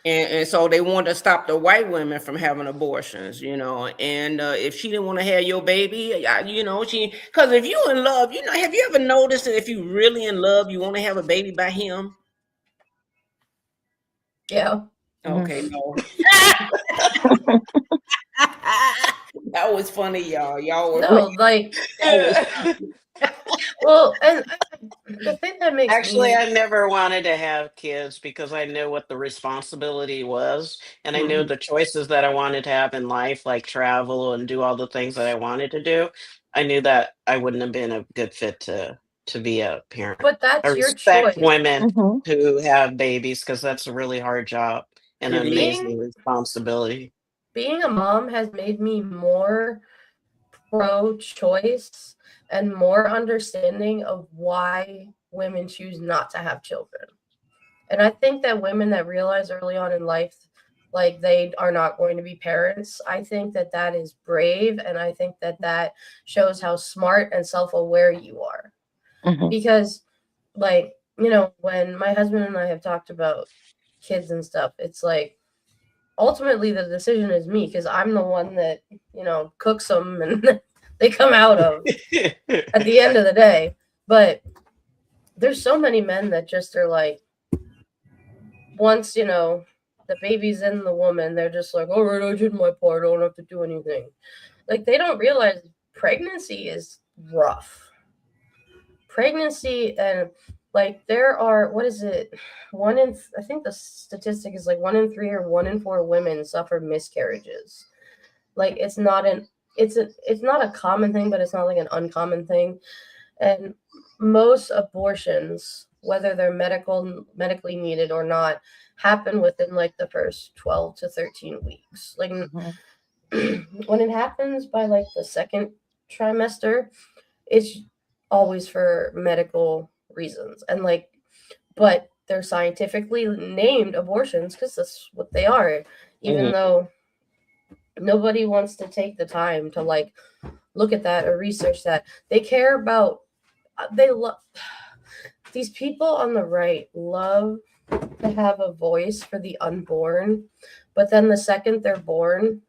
C: and so they wanted to stop the white women from having abortions, And if she didn't want to have your baby, because if you in love, have you ever noticed that if you really in love, you want to have a baby by him?
B: Yeah.
C: Okay, no. That was funny, y'all. Y'all were
B: well, and the thing that makes
K: I never wanted to have kids because I knew what the responsibility was, and I knew the choices that I wanted to have in life, like travel and do all the things that I wanted to do. I knew that I wouldn't have been a good fit to be a parent.
B: But that's
K: I
B: your
K: respect
B: choice.
K: women who have babies because that's a really hard job and an amazing responsibility.
B: Being a mom has made me more pro-choice and more understanding of why women choose not to have children. And I think that women that realize early on in life, like they are not going to be parents, I think that that is brave. And I think that that shows how smart and self-aware you are. Because, like, when my husband and I have talked about kids and stuff, it's like ultimately the decision is me because I'm the one that, you know, cooks them and they come out of at the end of the day. But there's so many men that just are like, once, you know, the baby's in the woman, they're just like, all right, I did my part, I don't have to do anything. Like, they don't realize pregnancy is rough. Pregnancy, and like, there are, what is it, I think the statistic is like 1 in 3 or 1 in 4 women suffer miscarriages. Like, it's not a common thing, but it's not like an uncommon thing. And most abortions, whether they're medically needed or not, happen within like the first 12 to 13 weeks. Like, when it happens by like the second trimester, it's always for medical reasons. And like, but they're scientifically named abortions because that's what they are, even though nobody wants to take the time to like look at that or research that. They care about, they love, these people on the right love to have a voice for the unborn, but then the second they're born,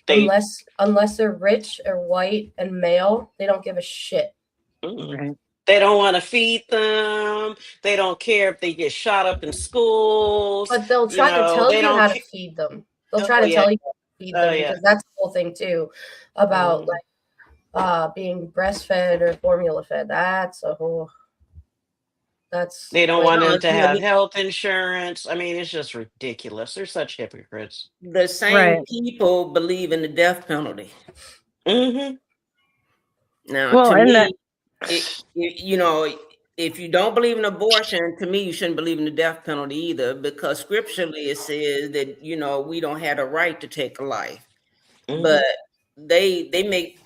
B: unless they're rich or white and male, they don't give a shit.
K: Right. They don't want to feed them. They don't care if they get shot up in schools.
B: But they'll try to tell you how to feed them. They'll try to tell you how to feed them because that's the whole thing too about like being breastfed or formula fed.
K: They don't want them to have health insurance. I mean, it's just ridiculous. They're such hypocrites.
C: The same people believe in the death penalty. Now, to me, you know, if you don't believe in abortion, to me, you shouldn't believe in the death penalty either, because scripturally it says that, you know, we don't have a right to take a life. But they make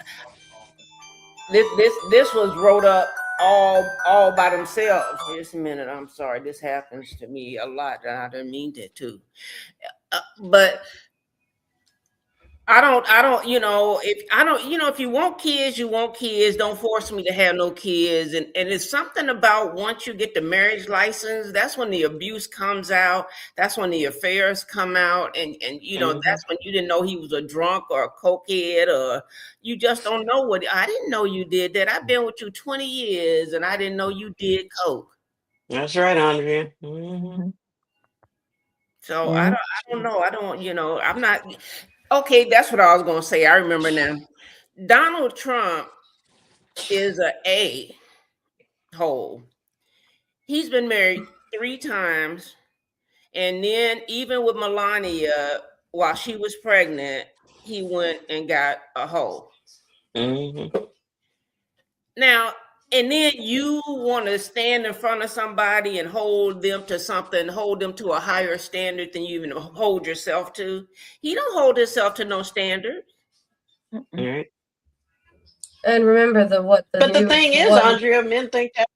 C: this was wrote up all by themselves. Just a minute, I'm sorry. This happens to me a lot. I didn't mean that too. But I don't, you know, if you want kids, you want kids. Don't force me to have no kids. And it's something about once you get the marriage license, that's when the abuse comes out. That's when the affairs come out. And you know, that's when you didn't know he was a drunk or a cokehead, or you just don't know what. I didn't know you did that. I've been with you 20 years and I didn't know you did coke.
K: That's right, Andrea.
C: So I don't know. I don't, you know, I'm not. Okay, that's what I was going to say. I remember now. Donald Trump is an a-hole. He's been married 3 times. And then even with Melania, while she was pregnant, he went and got a hoe. Now, and then you want to stand in front of somebody and hold them to something, hold them to a higher standard than you even hold yourself to. He don't hold himself to no standard.
K: Right.
B: And remember
K: the thing is, Andrea, men think that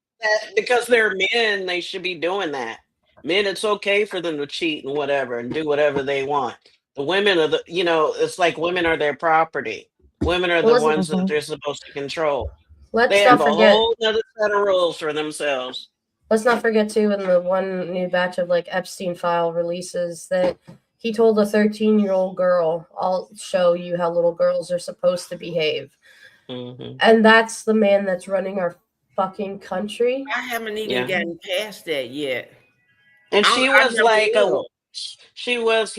K: because they're men, they should be doing that. Men, it's okay for them to cheat and whatever and do whatever they want. The women are you know, it's like women are their property. Women are the ones that they're supposed to control. They have a whole other set of rules for themselves.
B: Let's not forget too, in the one new batch of like Epstein file releases, that he told a 13-year-old girl, I'll show you how little girls are supposed to behave. And that's the man that's running our fucking country.
C: I haven't even gotten past that yet.
K: And he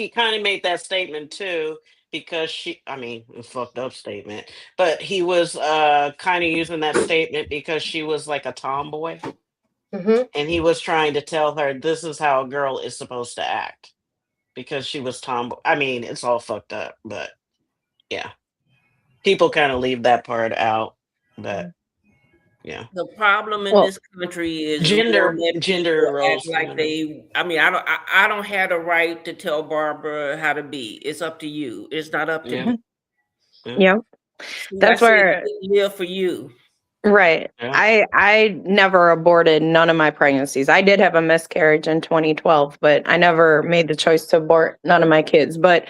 K: kind of made that statement too, because a fucked up statement, but he was kind of using that statement because she was like a tomboy. And he was trying to tell her this is how a girl is supposed to act because she was tomboy. I mean, it's all fucked up, but yeah. People kind of leave that part out, but yeah.
C: The problem in this country is
K: gender roles.
C: Like I don't have the right to tell Barbara how to be. It's up to you. It's not up to me.
E: Yeah. That's where
C: live for you.
E: Right. Yeah. I never aborted none of my pregnancies. I did have a miscarriage in 2012, but I never made the choice to abort none of my kids. But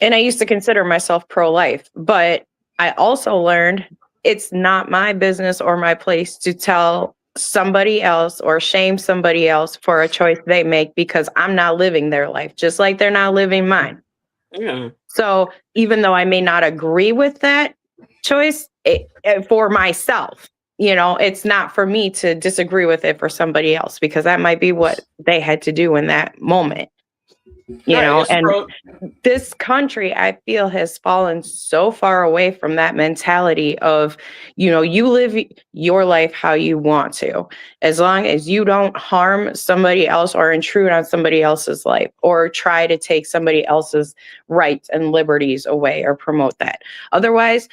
E: and I used to consider myself pro-life, but I also learned it's not my business or my place to tell somebody else or shame somebody else for a choice they make because I'm not living their life, just like they're not living mine.
K: Yeah.
E: So even though I may not agree with that choice for myself, it's not for me to disagree with it for somebody else, because that might be what they had to do in that moment.
K: Right,
E: And this country, I feel, has fallen so far away from that mentality of, you live your life how you want to, as long as you don't harm somebody else or intrude on somebody else's life or try to take somebody else's rights and liberties away or promote that. Otherwise,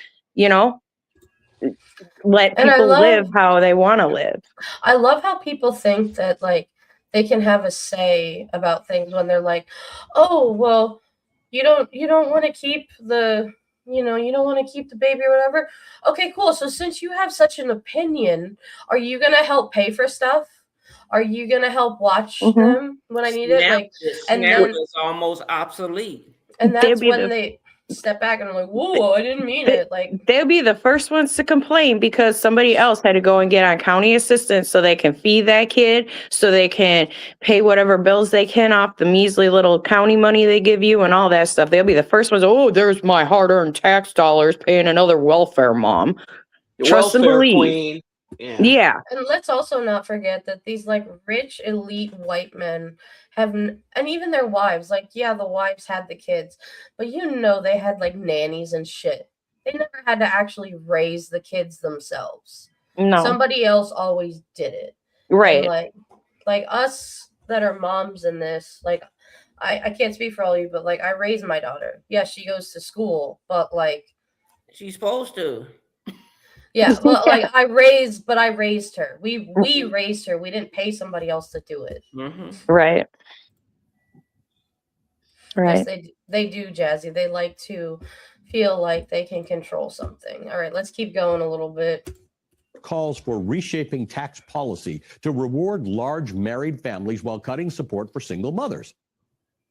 E: let
B: And
E: people live how they want to live.
B: I love how people think that like they can have a say about things when they're like, oh, well, you don't want to keep the you don't want to keep the baby or whatever. Okay, cool. So since you have such an opinion, are you gonna help pay for stuff? Are you gonna help watch them when I need it? Like, and
C: SNAP
B: then
C: is almost obsolete.
B: and that's when they step back and are like, whoa, I didn't mean it. Like,
E: they'll be the first ones to complain because somebody else had to go and get on county assistance so they can feed that kid, so they can pay whatever bills they can off the measly little county money they give you and all that stuff. They'll be the first ones. Oh, there's my hard-earned tax dollars paying another welfare mom. Trust and believe.
K: Queen.
E: Yeah.
B: And let's also not forget that these like rich elite white men have, and even their wives, like, yeah, the wives had the kids, but they had like nannies and shit. They never had to actually raise the kids themselves.
E: No.
B: Somebody else always did it.
E: Right.
B: And like us that are moms in this, like, I can't speak for all of you, but like I raised my daughter. Yeah, she goes to school, but like
C: she's supposed to.
B: Yeah, but like I raised her. We raised her. We didn't pay somebody else to do it.
E: Right.
B: Yes, they do, Jazzy. They like to feel like they can control something. All right, let's keep going a little bit.
L: Calls for reshaping tax policy to reward large married families while cutting support for single mothers.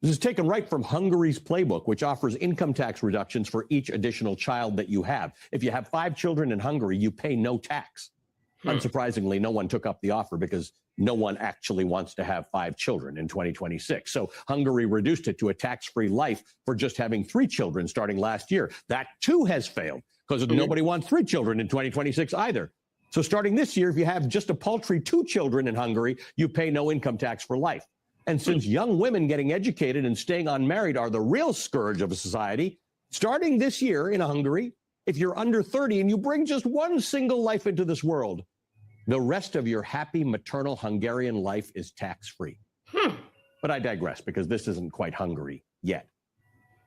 L: This is taken right from Hungary's playbook, which offers income tax reductions for each additional child that you have. If you have 5 children in Hungary, you pay no tax. Unsurprisingly, no one took up the offer because no one actually wants to have 5 children in 2026. So Hungary reduced it to a tax-free life for just having 3 children starting last year. That too has failed because nobody wants 3 children in 2026 either. So starting this year, if you have just a paltry 2 children in Hungary, you pay no income tax for life. And since young women getting educated and staying unmarried are the real scourge of a society, starting this year in Hungary, if you're under 30 and you bring just one single life into this world, the rest of your happy maternal Hungarian life is tax-free. But I digress because this isn't quite Hungary yet.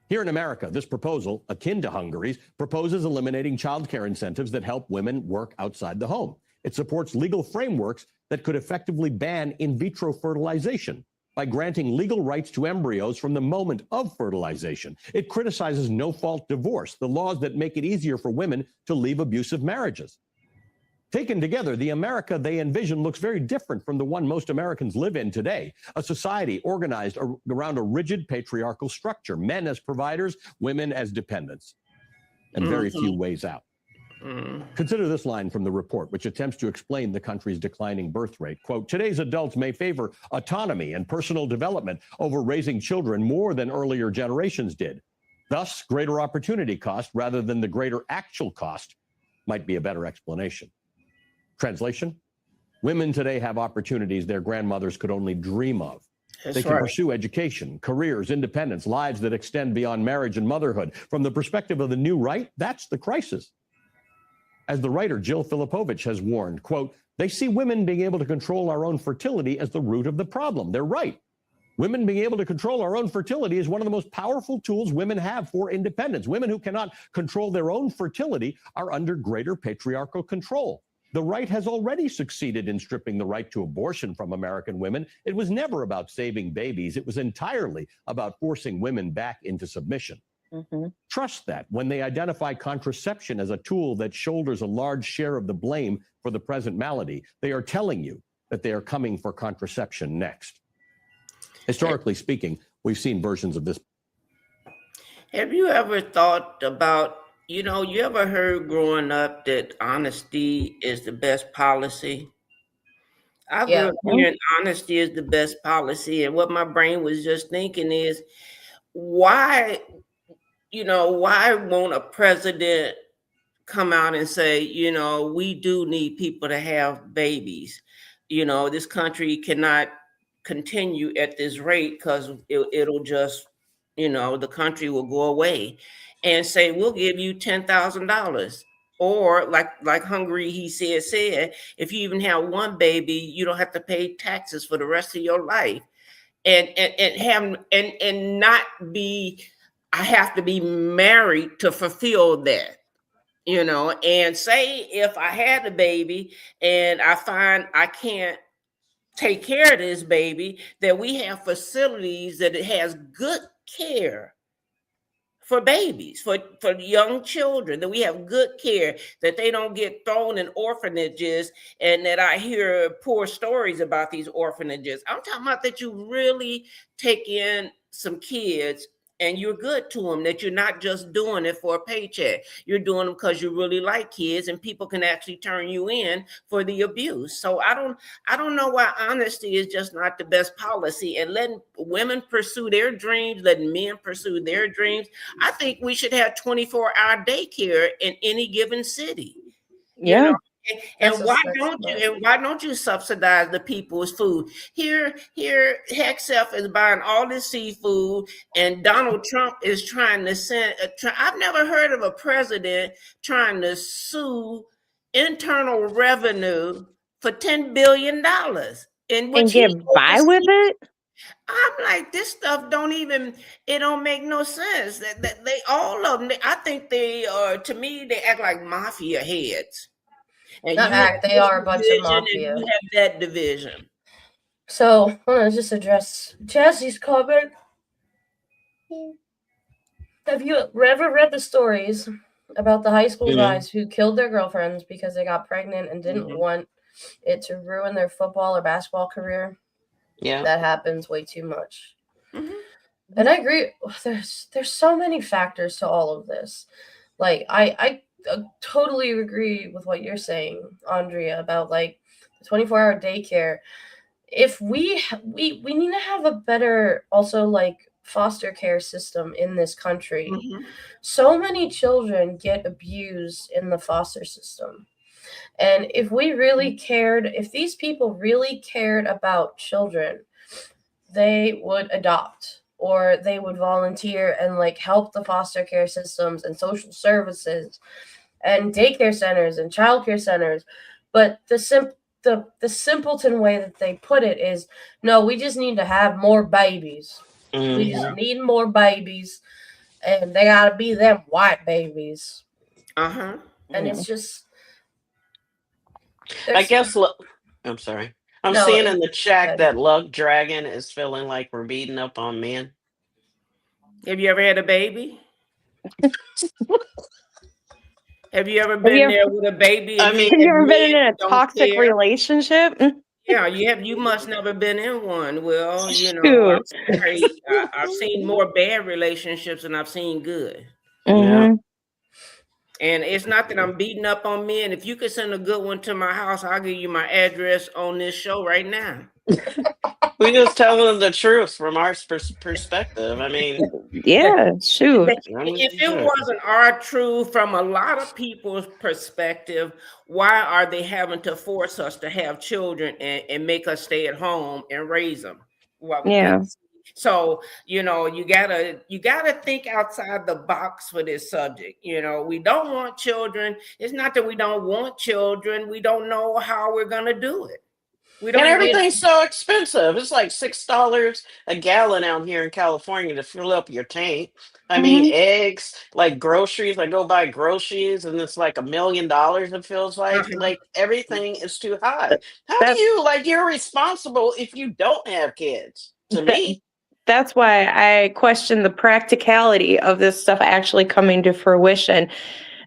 L: Here in America, this proposal, akin to Hungary's, proposes eliminating child care incentives that help women work outside the home. It supports legal frameworks that could effectively ban in vitro fertilization by granting legal rights to embryos from the moment of fertilization. It criticizes no-fault divorce, the laws that make it easier for women to leave abusive marriages. Taken together, the America they envision looks very different from the one most Americans live in today, a society organized around a rigid patriarchal structure, men as providers, women as dependents, and very few ways out. Consider this line from the report, which attempts to explain the country's declining birth rate. Quote, today's adults may favor autonomy and personal development over raising children more than earlier generations did. Thus, greater opportunity cost rather than the greater actual cost might be a better explanation. Translation, women today have opportunities their grandmothers could only dream of. They can pursue education, careers, independence, lives that extend beyond marriage and motherhood. From the perspective of the new right, that's the crisis. As the writer Jill Filipovich has warned, quote, they see women being able to control our own fertility as the root of the problem. They're right. Women being able to control our own fertility is one of the most powerful tools women have for independence. Women who cannot control their own fertility are under greater patriarchal control. The right has already succeeded in stripping the right to abortion from American women. It was never about saving babies. It was entirely about forcing women back into submission. Trust that when they identify contraception as a tool that shoulders a large share of the blame for the present malady, they are telling you that they are coming for contraception next. Historically speaking, we've seen versions of this.
C: Have you ever thought about, you ever heard growing up that honesty is the best policy? I grew
B: Yeah.
C: up hearing honesty is the best policy. And what my brain was just thinking is, why, why won't a president come out and say, we do need people to have babies? This country cannot continue at this rate because it'll just, the country will go away, and say, we'll give you $10,000. Or like Hungary, he said, if you even have one baby, you don't have to pay taxes for the rest of your life. And not be, I have to be married to fulfill that. And say if I had a baby and I find I can't take care of this baby, that we have facilities that it has good care for babies, for young children, that we have good care, that they don't get thrown in orphanages, and that I hear poor stories about these orphanages. I'm talking about that you really take in some kids and you're good to them, that you're not just doing it for a paycheck. You're doing them because you really like kids, and people can actually turn you in for the abuse. So I don't know why honesty is just not the best policy, and letting women pursue their dreams, letting men pursue their dreams. I think we should have 24-hour daycare in any given city.
E: Yeah.
C: And why don't you subsidize the people's food? Here, Hexef is buying all this seafood, and Donald Trump is trying to send. I've never heard of a president trying to sue Internal Revenue for $10 billion,
E: And get by with it.
C: I'm like, this stuff it don't make no sense. That they all of them. I think they are. To me, they act like mafia heads. And
B: They are a bunch of mafia.
C: And you have that division.
B: So I want to just address Jesse's comment. Have you ever read the stories about the high school guys who killed their girlfriends because they got pregnant and didn't want it to ruin their football or basketball career?
K: Yeah,
B: that happens way too much. And I agree. There's so many factors to all of this. Like I totally agree with what you're saying, Andrea, about like the 24-hour daycare. If we need to have a better also like foster care system in this country. So many children get abused in the foster system. And if we really cared, if these people really cared about children, they would adopt, or they would volunteer and like help the foster care systems and social services and daycare centers and childcare centers. But the simpleton way that they put it is, no, we just need to have more babies. We just need more babies, and they gotta be them white babies. And it's just,
K: I guess. I'm sorry. I'm seeing in the chat that Luck Dragon is feeling like we're beating up on men.
C: Have you ever had a baby? Have you ever been there with a baby?
E: Have you ever been in a toxic relationship?
C: Yeah, you must never been in one. Well, I'm sorry. I've seen more bad relationships than I've seen good.
K: Yeah.
C: And it's not that I'm beating up on men. If you could send a good one to my house, I'll give you my address on this show right now.
K: We just tell them the truth from our perspective. I mean,
E: yeah, shoot.
C: If it wasn't our truth from a lot of people's perspective, why are they having to force us to have children and make us stay at home and raise them? So, you gotta think outside the box for this subject. We don't want children. It's not that we don't want children. We don't know how we're gonna do it.
K: And everything's so expensive. It's like $6 a gallon out here in California to fill up your tank. I mean, eggs, like groceries. I go buy groceries, and it's like $1 million. It feels like everything is too high. How do you you're responsible if you don't have kids? To me,
E: that's why I question the practicality of this stuff actually coming to fruition.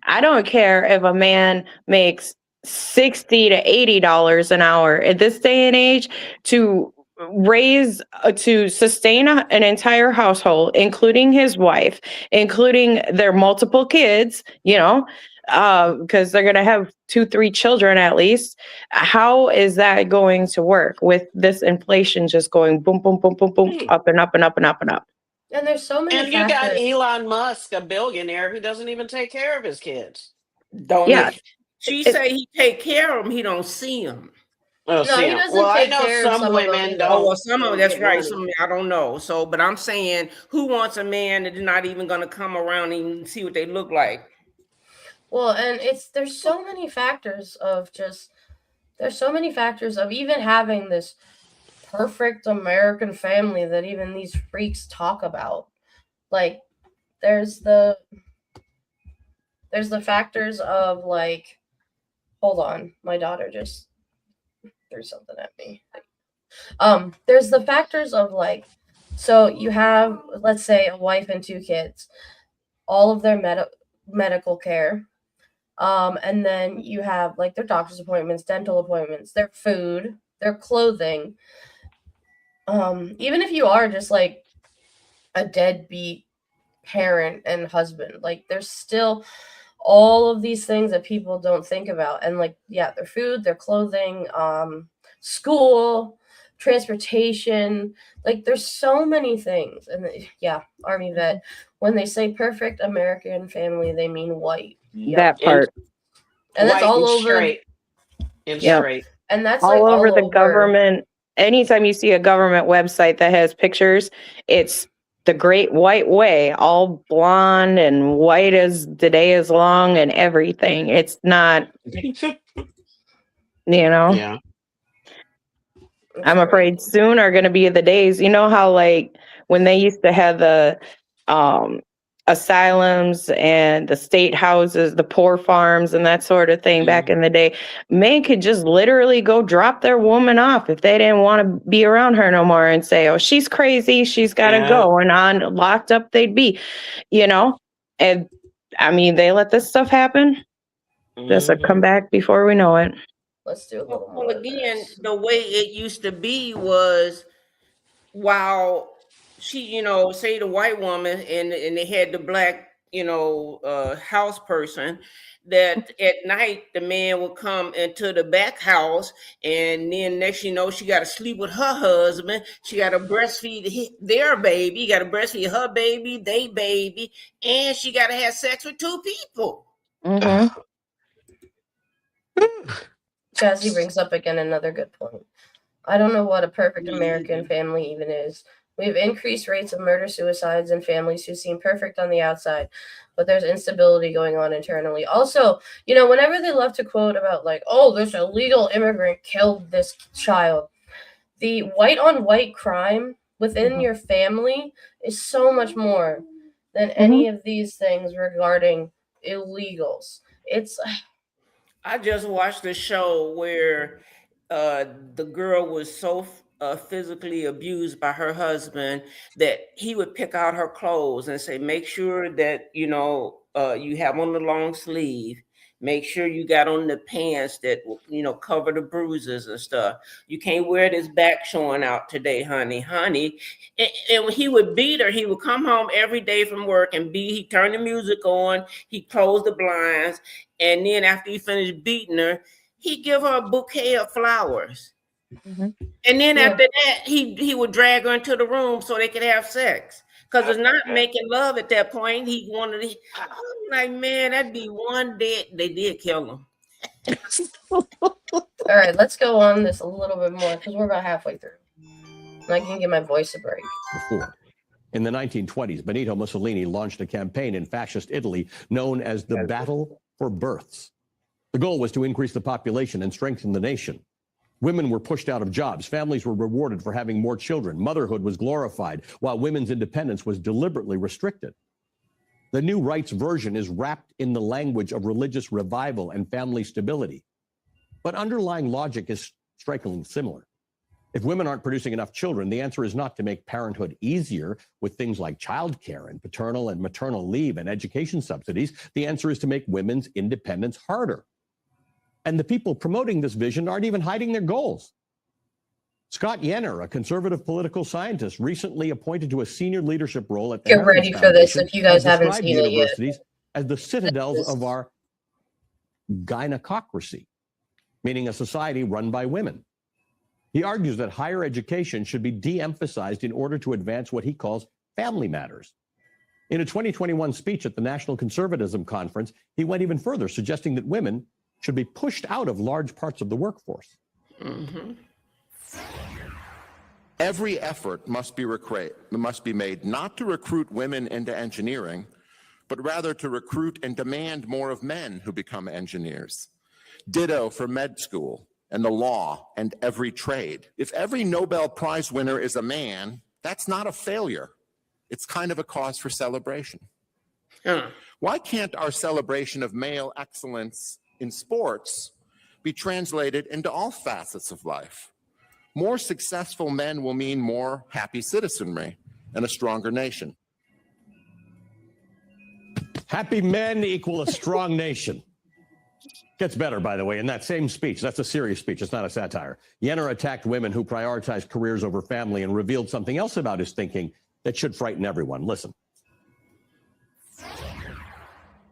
E: I don't care if a man makes $60 to $80 an hour at this day and age to sustain an entire household, including his wife, including their multiple kids, because they're going to have 2-3 children at least. How is that going to work with this inflation just going boom, boom, boom, boom, boom, up and up and up and up and up?
B: And there's so many
K: And you got
B: factors.
K: Elon Musk, a billionaire who doesn't even take care of his kids.
C: Don't
E: Yeah.
C: She say he take care of them, he don't see them.
K: Oh,
B: No,
K: see
B: he
K: him.
B: doesn't
K: Well, I
B: take
K: know
B: care of
K: some
B: some of them
K: women
B: either.
C: Oh, well,
K: don't.
C: some of them, that's
K: get
C: right.
K: money.
C: Some, I don't know. So, but I'm saying, who wants a man that's not even going to come around and see what they look like?
B: Well, and there's so many factors of even having this perfect American family that even these freaks talk about. Like, there's the factors of, like, hold on, my daughter just threw something at me. There's the factors of, like, so you have, let's say, a wife and 2 kids, all of their medical care, and then you have, like, their doctor's appointments, dental appointments, their food, their clothing. Even if you are just, like, a deadbeat parent and husband, like, there's still all of these things that people don't think about. And, like, yeah, their food, their clothing, school, transportation, like, there's so many things. And yeah, Army vet, when they say perfect American family, they mean white.
E: That part.
B: And that's
K: White
B: all
K: and
B: over.
K: straight. And
E: Yep.
K: straight.
B: And that's
E: all
B: like
E: over
B: all
E: the
B: over.
E: government. Anytime you see a government website that has pictures, it's the Great White Way, all blonde and white as the day is long and everything. It's not,
K: Yeah.
E: I'm afraid soon are going to be the days, you know how, like, when they used to have the asylums and the state houses, the poor farms and that sort of thing back in the day, men could just literally go drop their woman off if they didn't want to be around her no more and say, oh, she's crazy, she's got to go, and on locked up they'd be, and I mean, they let this stuff happen. This will come back before we know it.
B: Let's do a little more.
C: Well, again, the way it used to be was, while she, say the white woman and they had the black, house person, that at night the man would come into the back house, and then next she got to sleep with her husband. She got to breastfeed their baby, got to breastfeed her baby, they baby, and she got to have sex with 2 people.
E: Mm-hmm.
B: Jazzy brings up again another good point. I don't know what a perfect American family even is. We have increased rates of murder, suicides, and families who seem perfect on the outside, but there's instability going on internally. Also, whenever they love to quote about, like, oh, this illegal immigrant killed this child, the white-on-white crime within your family is so much more than any of these things regarding illegals.
C: I just watched a show where the girl was so physically abused by her husband that he would pick out her clothes and say, make sure that, you have on the long sleeve. Make sure you got on the pants that, cover the bruises and stuff. You can't wear this back showing out today, honey. And he would beat her. He would come home every day from work and he'd turn the music on. He'd close the blinds. And then after he finished beating her, he'd give her a bouquet of flowers. And then after that, he would drag her into the room so they could have sex. Because it's not making love at that point. He wanted to, I'm like, man, that'd be one day. They did kill him.
B: All right, let's go on this a little bit more because we're about halfway through. And I can give my voice a break.
L: Before. In the 1920s, Benito Mussolini launched a campaign in fascist Italy known as the Battle for Births. The goal was to increase the population and strengthen the nation. Women were pushed out of jobs. Families were rewarded for having more children. Motherhood was glorified, while women's independence was deliberately restricted. The new rights version is wrapped in the language of religious revival and family stability. But underlying logic is strikingly similar. If women aren't producing enough children, the answer is not to make parenthood easier with things like childcare and paternal and maternal leave and education subsidies. The answer is to make women's independence harder. And the people promoting this vision aren't even hiding their goals. Scott Yenner, a conservative political scientist, recently appointed to a senior leadership role at the
B: Get ready for this if you guys haven't seen it yet.
L: Universities as the citadels of our gynecocracy, meaning a society run by women. He argues that higher education should be de-emphasized in order to advance what he calls family matters. In a 2021 speech at the National Conservatism Conference, he went even further, suggesting that women should be pushed out of large parts of the workforce.
C: Mm-hmm.
M: Every effort must be made not to recruit women into engineering, but rather to recruit and demand more of men who become engineers. Ditto for med school and the law and every trade. If every Nobel Prize winner is a man, that's not a failure. It's kind of a cause for celebration. Why can't our celebration of male excellence in sports be translated into all facets of life? More successful men will mean more happy citizenry and a stronger nation.
L: Happy men equal a strong nation. Gets better, by the way, in that same speech. That's a serious speech. It's not a satire. Yenner attacked women who prioritize careers over family and revealed something else about his thinking that should frighten everyone. Listen.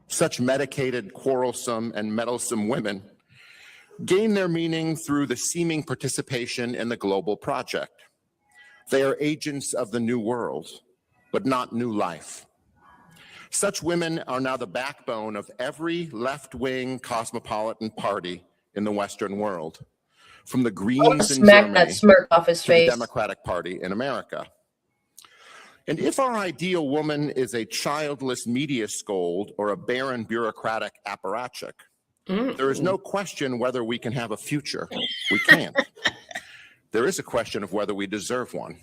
M: Such medicated, quarrelsome, and meddlesome women gain their meaning through the seeming participation in the global project. They are agents of the new world, but not new life. Such women are now the backbone of every left-wing cosmopolitan party in the Western world, from the Greens in
B: smack
M: Germany
B: that smirk off his
M: to the
B: face.
M: Democratic Party in America. And if our ideal woman is a childless media scold or a barren bureaucratic apparatchik, there is no question whether we can have a future. We can't. There is a question of whether we deserve one.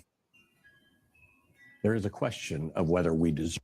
L: There is a question of whether we deserve.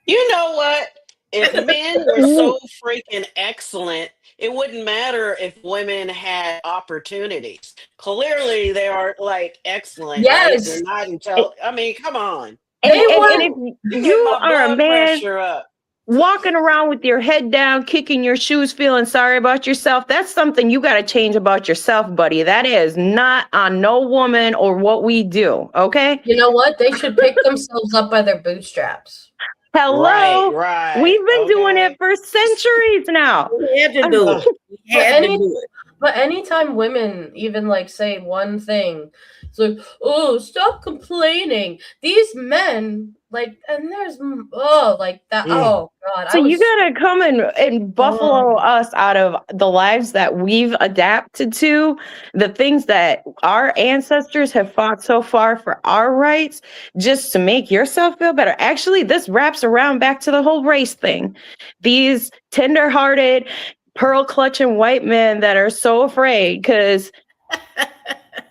K: You know what? If men were so freaking excellent, it wouldn't matter if women had opportunities. Clearly, they are like excellent. Right?
B: Yes.
K: They're not intelligent. I mean, come on.
E: And if
K: You
E: you
K: get my
E: are a
K: blood
E: man
K: pressure up.
E: walking around with your head down, kicking your shoes, feeling sorry about yourself, that's something you got to change about yourself, buddy. That is not on no woman or what we do, okay?
B: You know what? They should pick themselves up by their bootstraps.
E: Hello?
K: Right.
E: We've been doing it for centuries now.
C: We had to do it. We had to do it.
B: But anytime women even like say one thing, it's like, oh, stop complaining. These men, like, and there's like that. Oh God.
E: So you gotta come and buffalo us out of the lives that we've adapted to, the things that our ancestors have fought so far for our rights, just to make yourself feel better. Actually, this wraps around back to the whole race thing. These tender-hearted, pearl-clutching white men that are so afraid because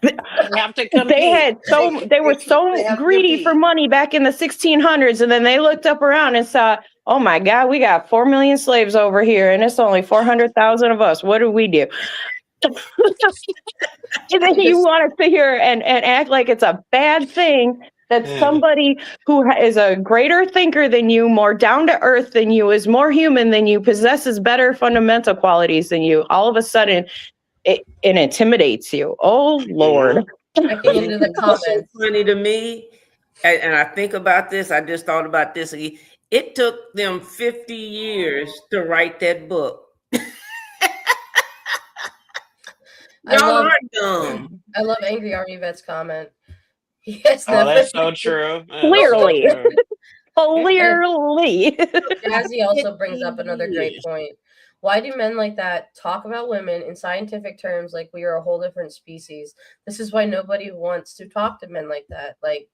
E: they were so greedy for money back in the 1600s, and then they looked up around and saw, oh my God, we got 4 million slaves over here, and it's only 400,000 of us. What do we do? And then you want to sit here and act like it's a bad thing that somebody who is a greater thinker than you, more down to earth than you, is more human than you, possesses better fundamental qualities than you, all of a sudden it intimidates you. Oh Lord.
B: Checking into the comments.
C: What's so funny to me, and I think about this, I just thought about this. It took them 50 years to write that book. Y'all are dumb.
B: I love Angry Army Vet's comment. Yes,
K: that's so true.
E: Clearly. Clearly.
B: Jazzy also brings up another great point. Why do men like that talk about women in scientific terms like we are a whole different species? This is why nobody wants to talk to men like that. Like,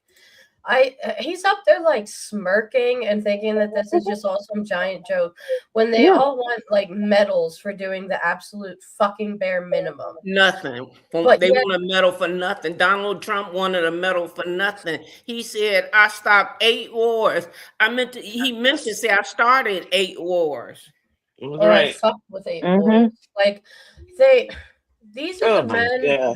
B: he's up there like smirking and thinking that this is just all some giant joke when they all want like medals for doing the absolute fucking bare minimum.
C: Nothing.
B: But
C: they want a medal for nothing. Donald Trump wanted a medal for nothing. He said, I stopped 8 wars. He meant to say I started 8 wars.
B: Or I fucked with 8 wars. Like these are the men.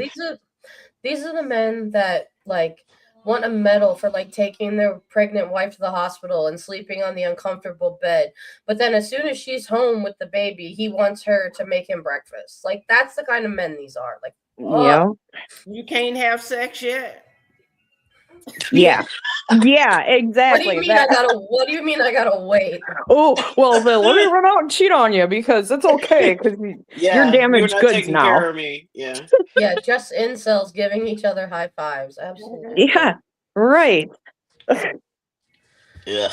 B: These are the men that like want a medal for like taking their pregnant wife to the hospital and sleeping on the uncomfortable bed. But then as soon as she's home with the baby, he wants her to make him breakfast. Like that's the kind of men these are. Like,
C: You can't have sex yet.
E: Yeah. Yeah, exactly.
B: What do you mean what do you mean I gotta wait?
E: Oh, well, then let me run out and cheat on you because it's okay because you're damaged
K: not
E: goods
K: taking
E: now.
K: care of me. Yeah.
B: Yeah, just incels giving each other high fives. Absolutely.
E: Yeah, right.
K: Yeah.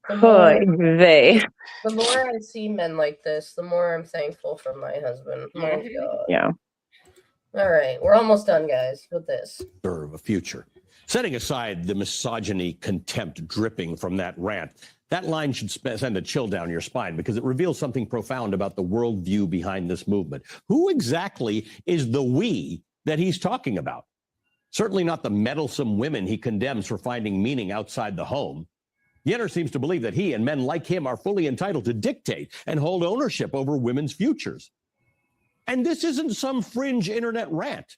B: The more,
E: They.
B: the more I see men like this, the more I'm thankful for my husband. My God.
E: Yeah.
B: All right, we're almost done, guys, with this.
L: Serve a future. Setting aside the misogyny, contempt dripping from that rant, that line should send a chill down your spine because it reveals something profound about the worldview behind this movement. Who exactly is the we that he's talking about? Certainly not the meddlesome women he condemns for finding meaning outside the home. Yenner seems to believe that he and men like him are fully entitled to dictate and hold ownership over women's futures. And this isn't some fringe internet rant.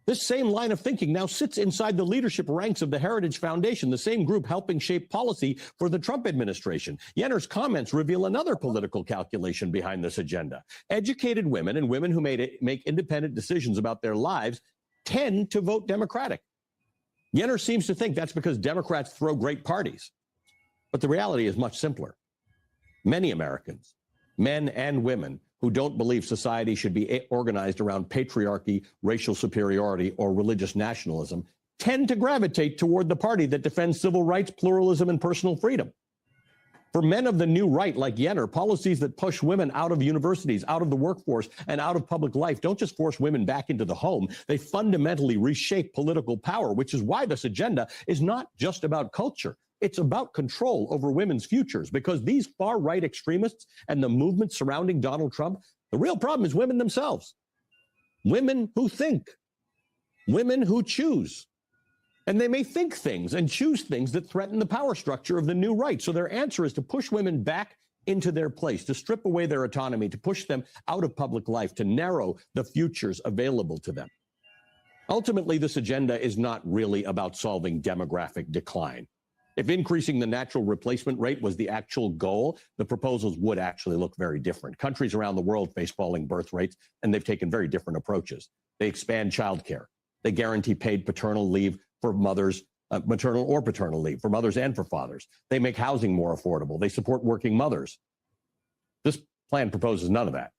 L: This same line of thinking now sits inside the leadership ranks of the Heritage Foundation, the same group helping shape policy for the Trump administration. Yenner's comments reveal another political calculation behind this agenda. Educated women and women who make independent decisions about their lives tend to vote Democratic. Yenner seems to think that's because Democrats throw great parties. But the reality is much simpler. Many Americans, men and women, who don't believe society should be organized around patriarchy, racial superiority, or religious nationalism, tend to gravitate toward the party that defends civil rights, pluralism, and personal freedom. For men of the new right like Yenner, policies that push women out of universities, out of the workforce, and out of public life don't just force women back into the home, they fundamentally reshape political power, which is why this agenda is not just about culture. It's about control over women's futures, because these far-right extremists and the movement surrounding Donald Trump, the real problem is women themselves. Women who think, women who choose. And they may think things and choose things that threaten the power structure of the new right. So their answer is to push women back into their place, to strip away their autonomy, to push them out of public life, to narrow the futures available to them. Ultimately, this agenda is not really about solving demographic decline. If increasing the natural replacement rate was the actual goal, the proposals would actually look very different. Countries around the world face falling birth rates, and they've taken very different approaches. They expand childcare. They guarantee paid paternal leave for mothers, maternal or paternal leave for mothers and for fathers. They make housing more affordable. They support working mothers. This plan proposes none of that.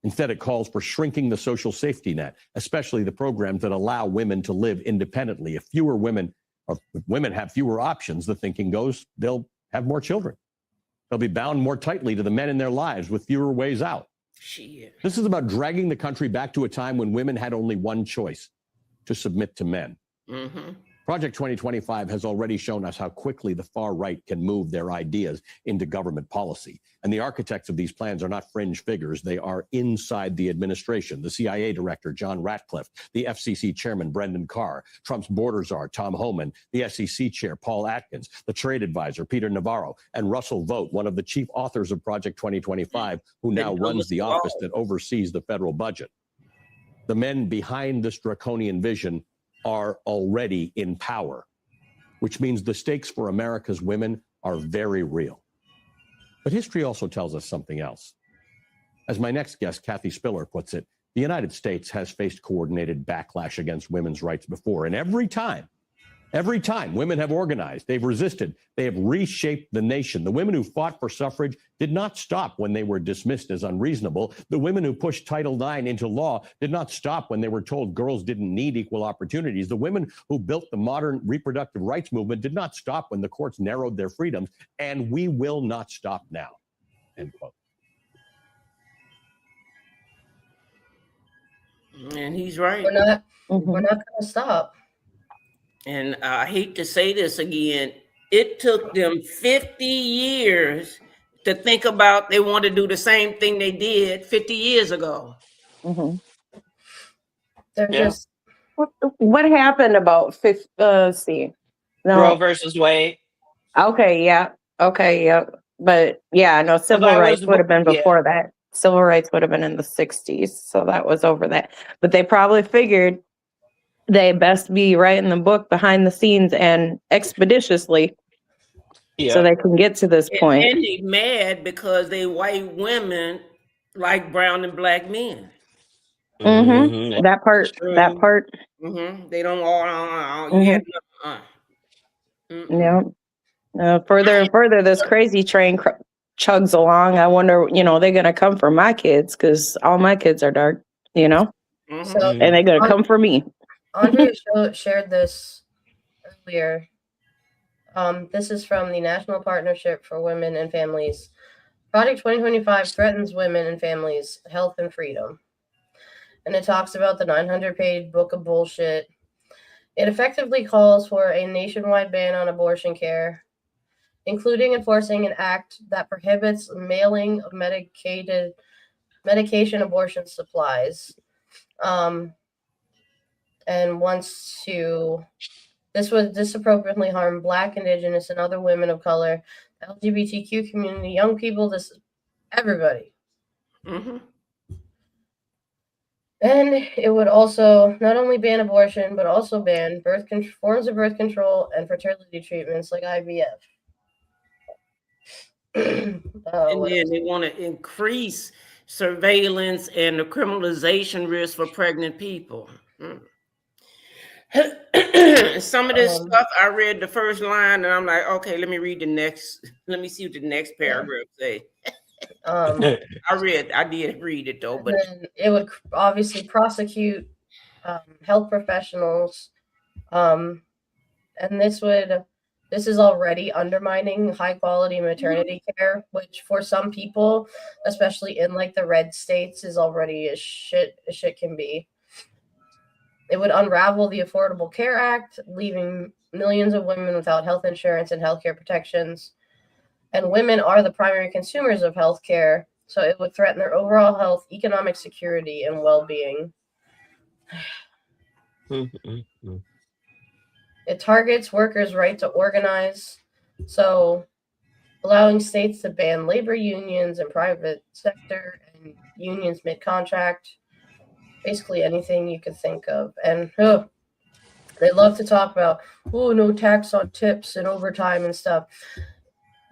L: Instead, it calls for shrinking the social safety net, especially the programs that allow women to live independently. If fewer women or if women have fewer options, the thinking goes, they'll have more children. They'll be bound more tightly to the men in their lives with fewer ways out.
C: Shit.
L: This is about dragging the country back to a time when women had only one choice: to submit to men.
C: Mm-hmm.
L: Project 2025 has already shown us how quickly the far right can move their ideas into government policy. And the architects of these plans are not fringe figures. They are inside the administration. The CIA director, John Ratcliffe, the FCC chairman, Brendan Carr, Trump's border czar, Tom Homan, the SEC chair, Paul Atkins, the trade advisor, Peter Navarro, and Russell Vogt, one of the chief authors of Project 2025, who now runs the office that oversees the federal budget. The men behind this draconian vision are already in power, which means the stakes for America's women are very real. But history also tells us something else. As my next guest, Kathy Spiller, puts it, the United States has faced coordinated backlash against women's rights before, and every time women have organized, they've resisted, they have reshaped the nation. The women who fought for suffrage did not stop when they were dismissed as unreasonable. The women who pushed Title IX into law did not stop when they were told girls didn't need equal opportunities. The women who built the modern reproductive rights movement did not stop when the courts narrowed their freedoms, and we will not stop now. End quote.
C: And he's right.
B: We're not going to stop.
C: And I hate to say this again, it took them 50 years to think about they want to do the same thing they did 50 years ago.
E: Mm-hmm.
B: They're just...
E: What happened about 50? Let's see. No.
K: Roe versus Wade.
E: Okay, yeah. Okay, yeah. But yeah, no, civil rights would have been before that. Civil rights would have been in the 60s. So that was over that. But they probably figured they best be writing the book behind the scenes and expeditiously so they can get to this point.
C: And they mad because they white women like brown and black men.
E: Mm-hmm. That part.
C: Mm-hmm. They don't all.
E: Yeah. Further and further, this crazy train chugs along. I wonder, they're going to come for my kids because all my kids are dark,
B: So,
E: and they're going to come for me.
B: Andrea shared this earlier. This is from the National Partnership for Women and Families. Project 2025 threatens women and families' health and freedom. And it talks about the 900-page book of bullshit. It effectively calls for a nationwide ban on abortion care, including enforcing an act that prohibits mailing of medication abortion supplies. And wants to... This would disproportionately harm Black, Indigenous, and other women of color, the LGBTQ community, young people, everybody. And it would also not only ban abortion, but also ban forms of birth control and fertility treatments like IVF.
C: And then they want to increase surveillance and the criminalization risk for pregnant people. Some of this stuff, I read the first line and I'm like, okay, let me read the next. Let me see what the next paragraph say. I did read it though, but
B: then it would obviously prosecute health professionals, and this is already undermining high quality maternity care, which for some people, especially in like the red states, is already as shit can be. It would unravel the Affordable Care Act, leaving millions of women without health insurance and healthcare protections. And women are the primary consumers of healthcare, so it would threaten their overall health, economic security, and well-being. It targets workers' right to organize, so allowing states to ban labor unions and private sector and unions mid-contract, basically anything you could think of. And they love to talk about, no tax on tips and overtime and stuff.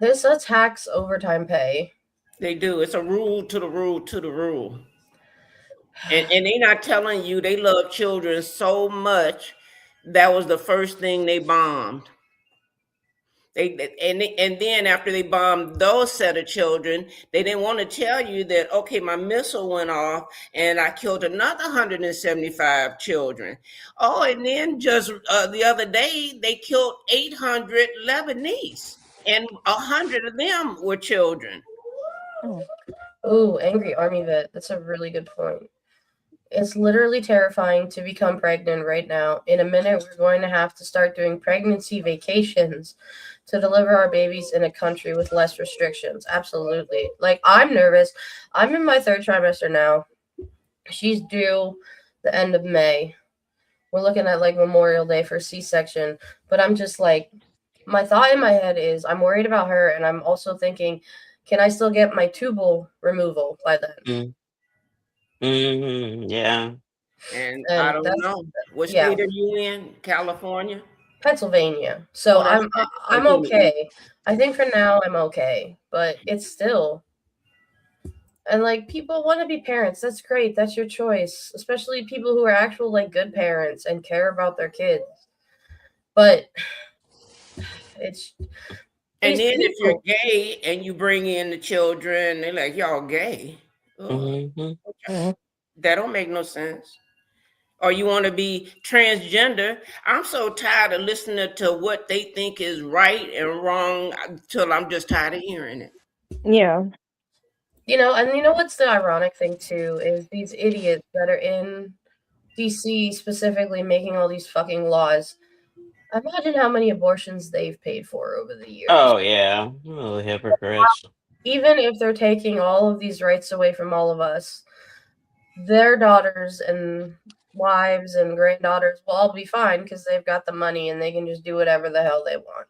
B: There's a tax overtime pay.
C: They do. It's a rule to the rule to the rule. And they're not telling you they love children so much. That was the first thing they bombed. And then after they bombed those set of children, they didn't want to tell you that, okay, my missile went off and I killed another 175 children. Oh, and then just the other day, they killed 800 Lebanese, and 100 of them were children.
B: Oh, angry army vet. That's a really good point. It's literally terrifying to become pregnant right now. In a minute, we're going to have to start doing pregnancy vacations to deliver our babies in a country with less restrictions. Absolutely. Like, I'm nervous. I'm in my 3rd trimester now. She's due the end of May. We're looking at like Memorial Day for C-section, but I'm just like, my thought in my head is I'm worried about her, and I'm also thinking, can I still get my tubal removal by then?
K: Yeah.
C: And I don't know. What state are you in? California?
B: Pennsylvania. So I'm okay. I think for now I'm okay, but it's still... And like, people want to be parents. That's great. That's your choice. Especially people who are actual like good parents and care about their kids. But it's...
C: And then if you're gay and you bring in the children, they're like, y'all gay. That don't make no sense. Or you want to be transgender. I'm so tired of listening to what they think is right and wrong until I'm just tired of hearing it.
E: Yeah.
B: And what's the ironic thing too is these idiots that are in DC specifically making all these fucking laws. Imagine how many abortions they've paid for over the years.
K: Oh, yeah. Oh, hypocrites.
B: Even if they're taking all of these rights away from all of us, their daughters and wives and granddaughters will all be fine because they've got the money and they can just do whatever the hell they want.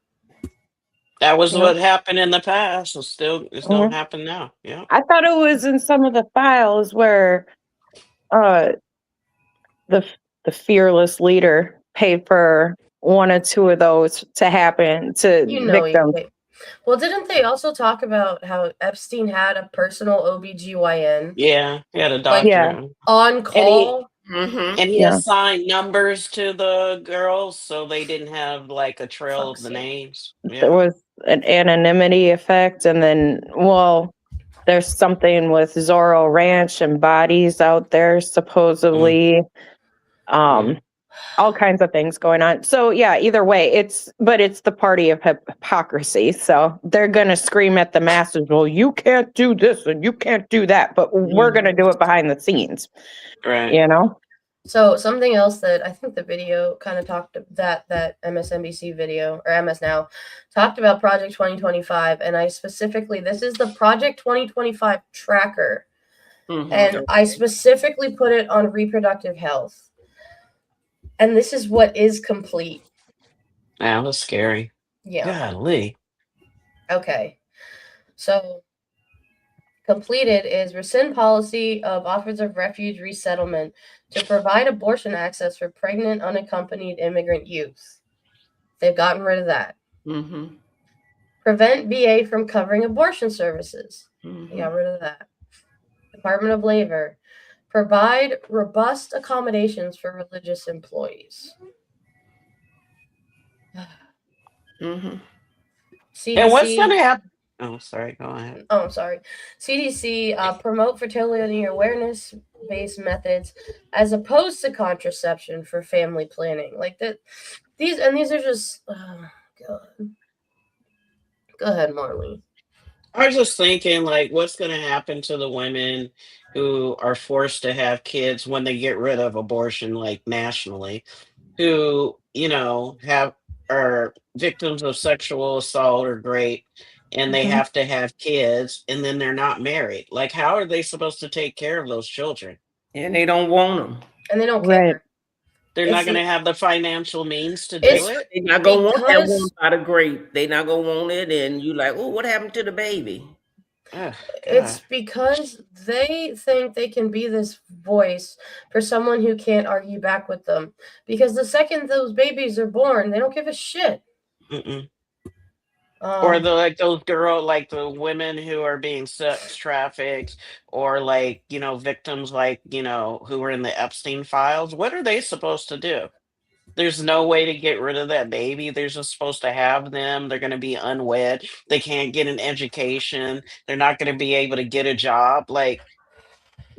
K: That was what happened in the past. It's going to happen now. Yeah.
E: I thought it was in some of the files where the fearless leader paid for 1 or 2 of those to happen to victims.
B: Well, didn't they also talk about how Epstein had a personal OBGYN?
K: Yeah, he had a doctor.
B: On call
C: Mm-hmm.
K: And he
E: Yeah.
K: assigned numbers to the girls so they didn't have like a trail of the
B: Fuck's sake.
K: names.
E: There
K: Yeah.
E: was an anonymity effect, and then, well, there's something with Zorro Ranch and bodies out there, supposedly.
K: Mm.
E: All kinds of things going on. So yeah, either way, it's the party of hypocrisy. So they're gonna scream at the masses, well, you can't do this and you can't do that, but we're gonna do it behind the scenes,
K: Right.
E: you know?
B: So something else that I think the video kind of talked that MSNBC video or MS Now talked about Project 2025, and I specifically, this is the Project 2025 tracker, and I specifically put it on reproductive health, and this is what is complete.
K: That was scary.
B: Yeah.
K: Golly.
B: Okay. So completed is rescind policy of offers of refuge resettlement to provide abortion access for pregnant unaccompanied immigrant youth. They've gotten rid of that.
C: Mm-hmm.
B: Prevent VA from covering abortion services.
C: Mm-hmm.
B: They got rid of that. Department of Labor. Provide robust accommodations for religious employees.
C: Mm-hmm.
B: CDC.
K: And what's going to happen? Oh, sorry. Go ahead.
B: Oh, I'm sorry. CDC promote fertility awareness-based methods as opposed to contraception for family planning. Like that, these are just. Oh, God. Go ahead, Marley.
K: I was just thinking, like, what's going to happen to the women who are forced to have kids when they get rid of abortion, like nationally, who are victims of sexual assault or rape, and they have to have kids, and then they're not married. Like, how are they supposed to take care of those children?
C: And they don't want them.
B: And they don't
E: Right.
B: care.
K: They're
B: It's
K: not going to
B: the-
K: have the financial means to
B: It's-
K: do it.
C: They're not gonna want that
B: Because-
C: one by the grape. They're not gonna want it, and you like, oh, what happened to the baby?
K: Ugh,
B: It's
K: God.
B: because they think they can be this voice for someone who can't argue back with them. Because the second those babies are born, they don't give a shit.
K: Mm-mm. Or the women who are being sex trafficked, or victims who were in the Epstein files. What are they supposed to do? There's no way to get rid of that baby. They're just supposed to have them. They're going to be unwed. They can't get an education. They're not going to be able to get a job. Like,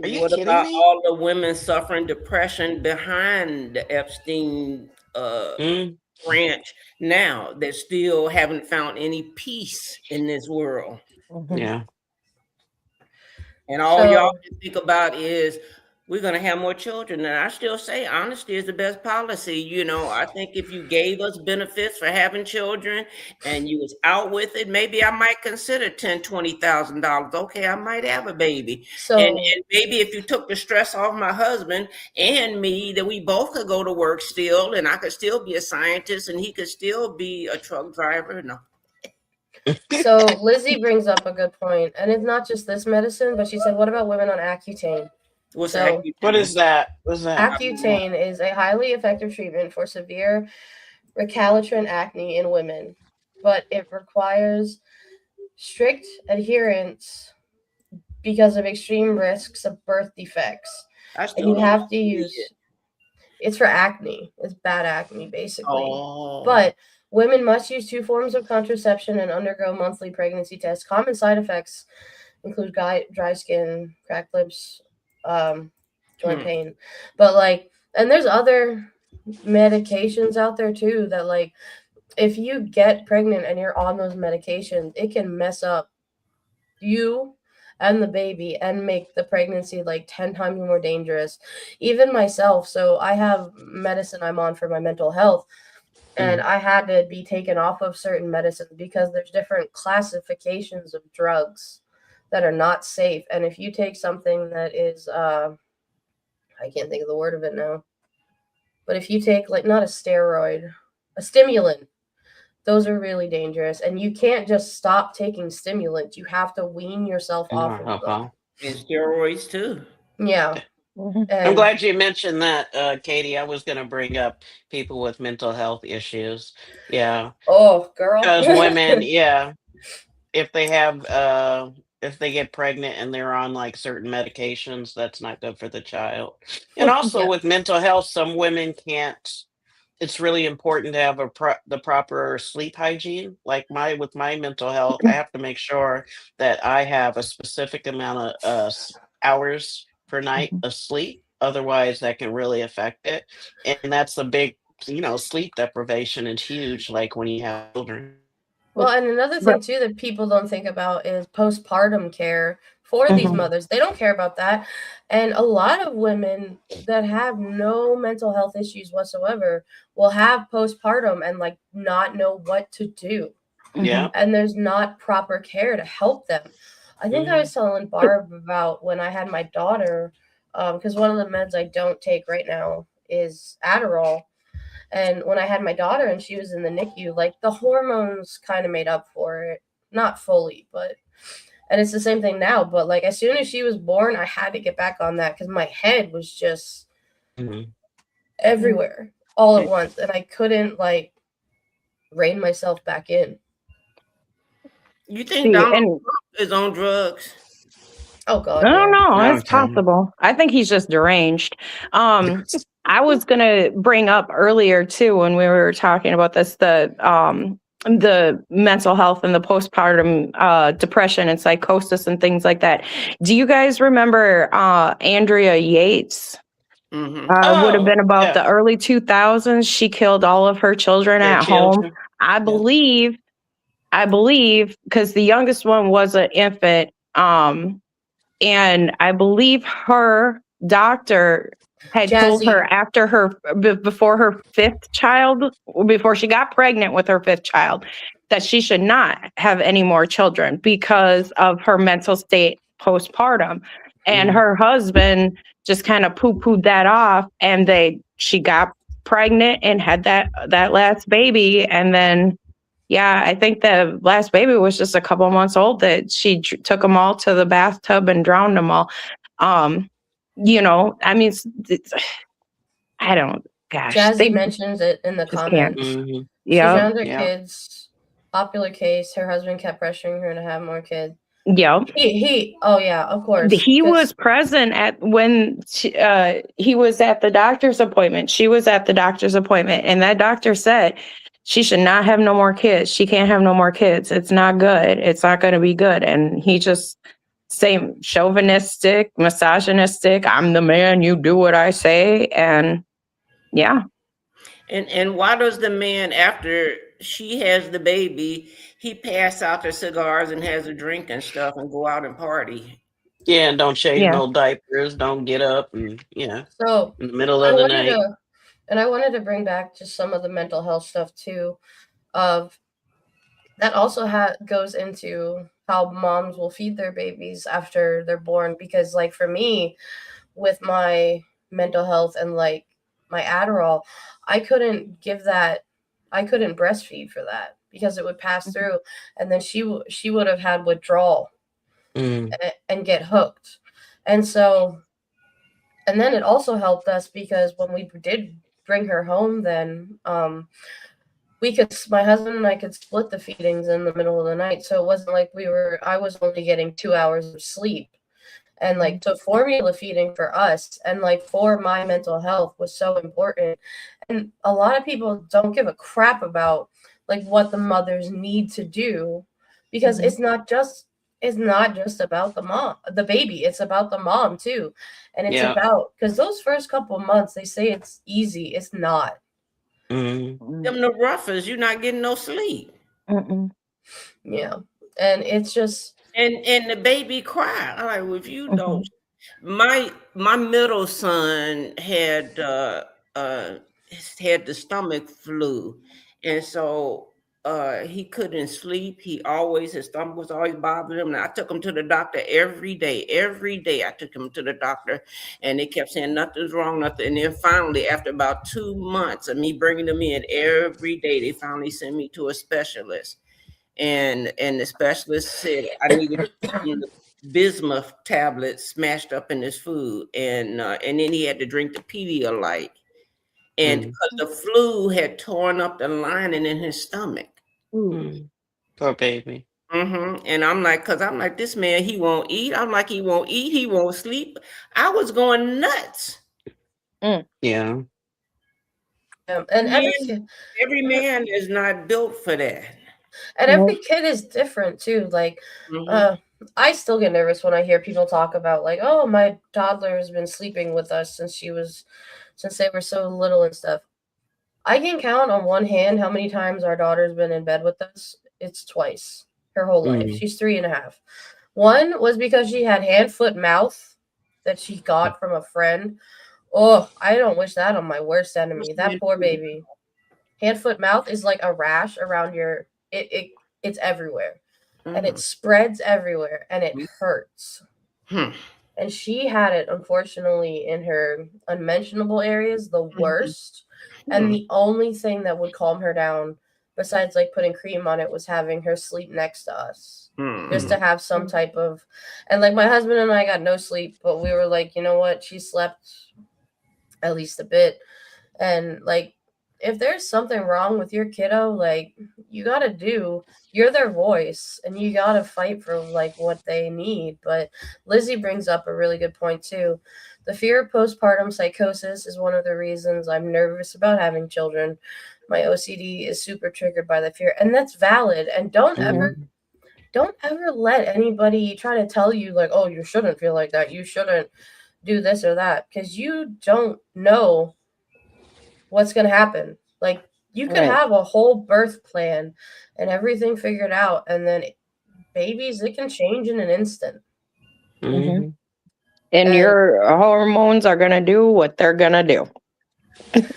K: are you
C: What
K: kidding
C: about
K: me?
C: all the women suffering depression behind the Epstein ranch now that still haven't found any peace in this world?
K: Yeah.
C: And all y'all can think about is we're going to have more children. And I still say honesty is the best policy. I think if you gave us benefits for having children and you was out with it, maybe I might consider $10,000, $20,000. Okay, I might have a baby.
B: So,
C: and maybe if you took the stress off my husband and me, that we both could go to work still, and I could still be a scientist and he could still be a truck driver. No.
B: So Lizzie brings up a good point, and it's not just this medicine, but she said, "What about women on Accutane?"
C: What's
B: So,
C: Accutane?
K: What is that? What's that?
B: Accutane is a highly effective treatment for severe recalcitrant acne in women, but it requires strict adherence because of extreme risks of birth defects. And you have to use. It's for acne. It's bad acne, basically. But women must use 2 forms of contraception and undergo monthly pregnancy tests. Common side effects include dry skin, cracked lips, joint pain. But and there's other medications out there too that if you get pregnant and you're on those medications, it can mess up you and the baby and make the pregnancy 10 times more dangerous. Even myself, so I have medicine I'm on for my mental health, and I had to be taken off of certain medicines because there's different classifications of drugs that are not safe. And if you take something that is I can't think of the word of it now, but if you take not a steroid, a stimulant, those are really dangerous, and you can't just stop taking stimulants. You have to wean yourself off of them.
C: And steroids too.
B: Yeah.
K: I'm glad you mentioned that, Katie. I was going to bring up people with mental health issues. Yeah.
B: Oh, girl.
K: Because women, if they have if they get pregnant and they're on like certain medications, that's not good for the child. And
B: Well,
K: also
B: yeah.
K: with mental health, some women can't. It's really important to have the proper sleep hygiene. Like with my mental health, I have to make sure that I have a specific amount of hours per night of sleep. Otherwise, that can really affect it. And that's a big, sleep deprivation is huge. Like when you have children.
B: Well, and another thing too that people don't think about is postpartum care for these mothers. They don't care about that. And a lot of women that have no mental health issues whatsoever will have postpartum and like not know what to do.
K: Yeah.
B: And there's not proper care to help them. I think I was telling Barb about when I had my daughter, because one of the meds I don't take right now is Adderall. And when I had my daughter and she was in the NICU, like the hormones kind of made up for it. Not fully, but and it's the same thing now. But like as soon as she was born, I had to get back on that because my head was just everywhere all at once. And I couldn't like rein myself back in.
C: You think Donald Trump is on drugs?
B: Oh God.
E: I don't know.
K: No,
E: It's possible. I think he's just deranged. I was gonna bring up earlier too when we were talking about this, the mental health and the postpartum depression and psychosis and things like that. Do you guys remember Andrea Yates? Would have been about the early 2000s. She killed all of her children at home. I believe because the youngest one was an infant. And I believe her doctor had told her before her fifth child, before she got pregnant with her fifth child, that she should not have any more children because of her mental state postpartum. And her husband just kind of poo-pooed that off, and she got pregnant and had that last baby, and then I think the last baby was just a couple months old that she took them all to the bathtub and drowned them all. I mean, I don't, gosh.
B: Jazzy mentions it in the comments.
E: Can't.
B: She drowned her kids. Popular case. Her husband kept pressuring her to have more kids.
E: Yeah.
B: Oh yeah, of course.
E: He was present at when he was at the doctor's appointment. She was at the doctor's appointment, and that doctor said she should not have no more kids. She can't have no more kids. It's not good. It's not going to be good. And he just same chauvinistic, misogynistic. I'm the man. You do what I say. And yeah.
C: And why does the man, after she has the baby, he pass out the cigars and has a drink and stuff and go out and party?
K: Yeah, and don't change no diapers. Don't get up and
B: So
K: in the middle of the night.
B: And I wanted to bring back just some of the mental health stuff too, of that also goes into how moms will feed their babies after they're born. Because like for me, with my mental health and like my Adderall, I couldn't breastfeed for that because it would pass through, and then she would have had withdrawal and get hooked. And so, and then it also helped us because when we did bring her home, then my husband and I could split the feedings in the middle of the night. So it wasn't like I was only getting 2 hours of sleep. And like to formula feeding for us and like for my mental health was so important. And a lot of people don't give a crap about like what the mothers need to do, because it's not just about the baby. It's about the mom too. And it's about, because those first couple of months, they say it's easy. It's not.
C: Them the roughest, you're not getting no sleep.
B: Yeah. And it's just,
C: and the baby cry. I'm like, well, if you don't, my middle son had the stomach flu, and so he couldn't sleep. His stomach was always bothering him. And I took him to the doctor every day. Every day I took him to the doctor, and they kept saying nothing's wrong, nothing. And then finally, after about 2 months of me bringing him in every day, they finally sent me to a specialist. And the specialist said I needed bismuth tablets smashed up in his food, and then he had to drink the Pedialyte, and because the flu had torn up the lining in his stomach.
K: Poor baby.
C: And I'm like, this man, he won't eat. I'm like, he won't eat, he won't sleep. I was going nuts.
K: Yeah.
B: And
C: Every man is not built for that.
B: And every kid is different too. Like, I still get nervous when I hear people talk about like, oh, my toddler has been sleeping with us since they were so little and stuff. I can count on one hand how many times our daughter's been in bed with us. It's twice her whole life. She's 3.5. One was because she had hand, foot, mouth that she got from a friend. Oh, I don't wish that on my worst enemy. That poor baby. Hand, foot, mouth is like a rash around your it's everywhere. And it spreads everywhere and it hurts. And she had it, unfortunately, in her unmentionable areas, the worst. And the only thing that would calm her down, besides like putting cream on it, was having her sleep next to us. Just to have some type of, and like my husband and I got no sleep, but we were like, you know what? She slept at least a bit. And like, if there's something wrong with your kiddo, like you're their voice and you gotta fight for like what they need. But Lizzie brings up a really good point too. The fear of postpartum psychosis is one of the reasons I'm nervous about having children. My OCD is super triggered by the fear, and that's valid. And don't ever let anybody try to tell you like, oh, you shouldn't feel like that, you shouldn't do this or that, because you don't know what's going to happen. Like, you could have a whole birth plan and everything figured out, and then babies, it can change in an instant.
E: And your hormones are going to do what they're going to do.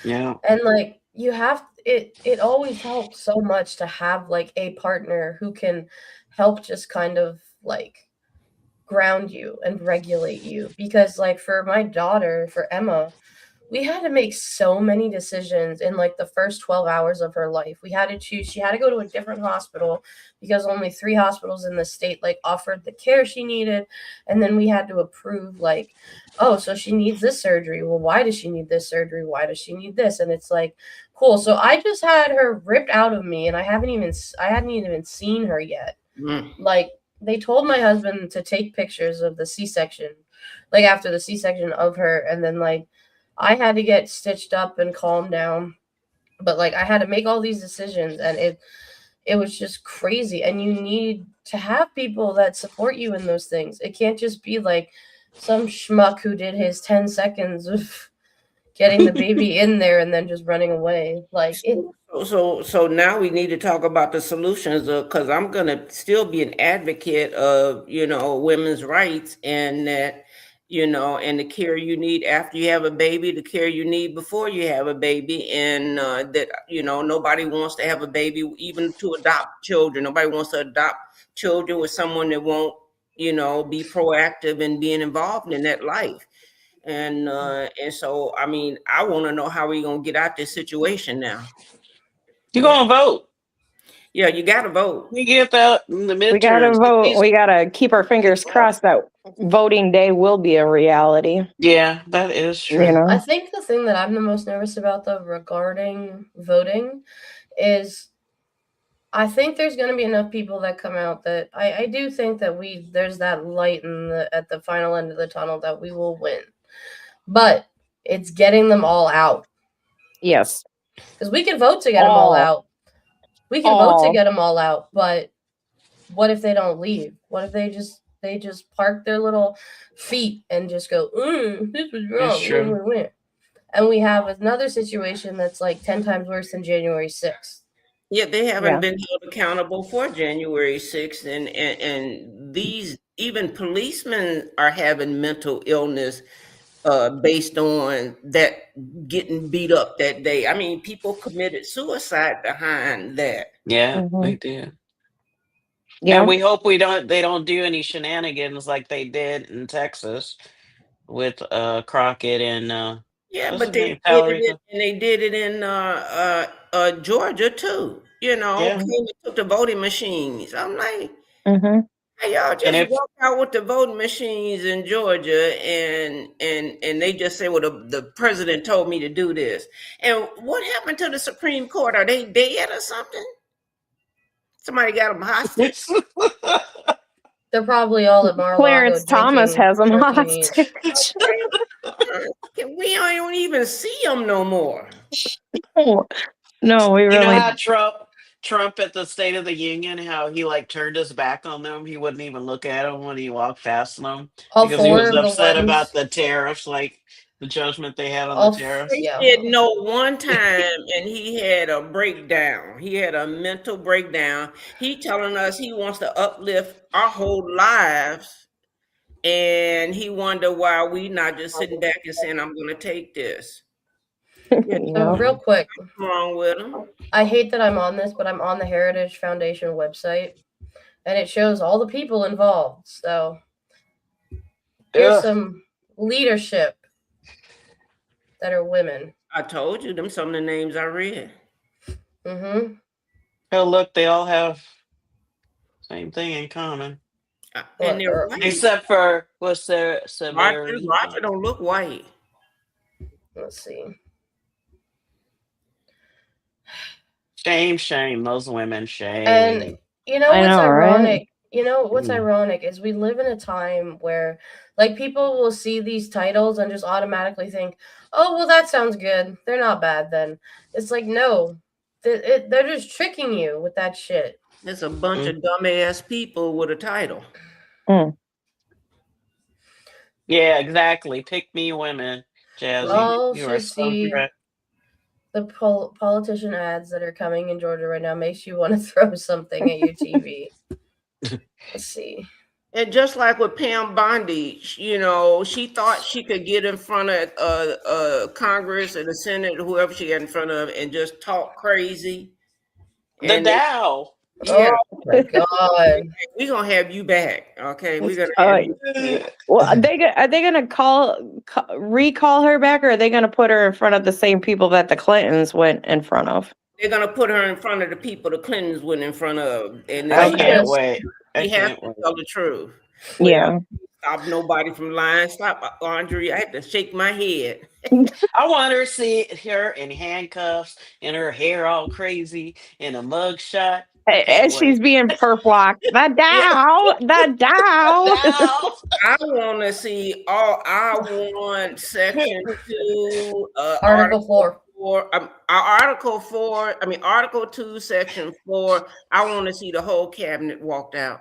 K: Yeah.
B: And like, you have it always helps so much to have like a partner who can help just kind of like ground you and regulate you. Because like for my daughter, for Emma, we had to make so many decisions in like the first 12 hours of her life. We had to choose. She had to go to a different hospital because only 3 hospitals in the state like offered the care she needed. And then we had to approve like, oh, so she needs this surgery. Well, why does she need this surgery? Why does she need this? And it's like, cool. So I just had her ripped out of me and I hadn't even seen her yet. Like, they told my husband to take pictures of the C-section, like after the C-section of her. And then like, I had to get stitched up and calm down, but like I had to make all these decisions, and it was just crazy. And you need to have people that support you in those things. It can't just be like some schmuck who did his 10 seconds of getting the baby in there and then just running away. Like it.
C: So now we need to talk about the solutions, because I'm gonna still be an advocate of women's rights, and that and the care you need after you have a baby, the care you need before you have a baby, and that nobody wants to have a baby, even to adopt children. Nobody wants to adopt children with someone that won't be proactive in being involved in that life. And so I mean, I want to know how we're gonna get out this situation now.
K: You're gonna vote.
C: Yeah, you gotta vote.
K: We get that in the midterms.
E: We gotta vote. We gotta keep our fingers crossed that voting day will be a reality.
K: Yeah, that is true.
B: I think the thing that I'm the most nervous about though regarding voting is I think there's going to be enough people that come out that I do think that there's that light at the final end of the tunnel that we will win. But it's getting them all out.
E: Yes.
B: Because we can vote to get them all out. We can vote to get them all out, but what if they don't leave? What if they just park their little feet and just go, this was wrong.
K: That's true.
B: And we have another situation that's like 10 times worse than January 6th.
C: Yeah, they haven't been held accountable for January 6th, and these even policemen are having mental illness based on that getting beat up that day. I mean, people committed suicide behind that.
K: Yeah, they did.
E: Yeah.
K: And we hope they don't do any shenanigans like they did in Texas with Crockett and
C: yeah,
K: what's
C: but
K: his name? Tallarico?
C: they did it in Georgia too. Came and took the voting machines. I'm like, hey, y'all just walk out with the voting machines in Georgia, and they just say, well, the president told me to do this. And what happened to the Supreme Court? Are they dead or something? Somebody got them hostage.
B: They're probably all at Mar-a-Lago
E: Clarence Thomas
B: drinking
E: has them
B: martinis.
E: hostage.
C: We don't even see them no more.
E: No, we
K: You know
E: really.
K: how Trump at the State of the Union, how he like turned his back on them. He wouldn't even look at them when he walked past them
B: All
K: because he
B: four
K: was
B: of the
K: upset
B: ones.
K: about the tariffs, like the judgment they had on
B: All
K: the tariffs.
C: He
B: yeah.
C: did know one time, and he had a breakdown. He had a mental breakdown. He telling us he wants to uplift our whole lives, and he wonder why we not just sitting back and saying, "I'm going to take this."
B: So real quick,
C: what's wrong with him?
B: I hate that I'm on this, but I'm on the Heritage Foundation website, and it shows all the people involved. So here's some leadership that are women.
C: I told you them some of the names I read.
B: Mm-hmm.
K: Oh, look, they all have same thing in common.
C: And they're white.
K: Except for what's their
C: Roger
K: severity?
C: don't look white.
B: Let's see.
K: Shame, those women, shame.
B: And you know what's ironic? You know what's ironic is we live in a time where like people will see these titles and just automatically think, oh, well, that sounds good. They're not bad then. It's like, no, they're just tricking you with that shit.
C: There's a bunch of dumbass people with a title.
K: Yeah, exactly. Pick me women, Jazzy.
B: Y'all
K: You are
B: should
K: so
B: see
K: correct.
B: the politician ads that are coming in Georgia right now. Makes you want to throw something at your TV. Let's see.
C: And just like with Pam Bondi, you know, she thought she could get in front of Congress or the Senate or whoever she got in front of and just talk crazy.
K: The Dow.
C: Yeah.
B: Oh my God.
C: We're gonna have you back. Okay. We're gonna have you back.
E: Well, are they gonna recall her back, or are they gonna put her in front of the same people that the Clintons went in front of?
C: They're gonna put her in front of the people the Clintons went in front of. And
K: I can't wait.
C: She has to tell the truth.
E: Yeah.
C: Stop nobody from lying. Stop, Andre. I had to shake my head.
K: I want her to see her in handcuffs and her hair all crazy in a mug shot.
E: As she's being perp walked. The Dow.
C: I want to see all. I want section 2,
B: Article 4.
C: Article 4. I mean, Article 2, section 4. I want to see the whole cabinet walked out.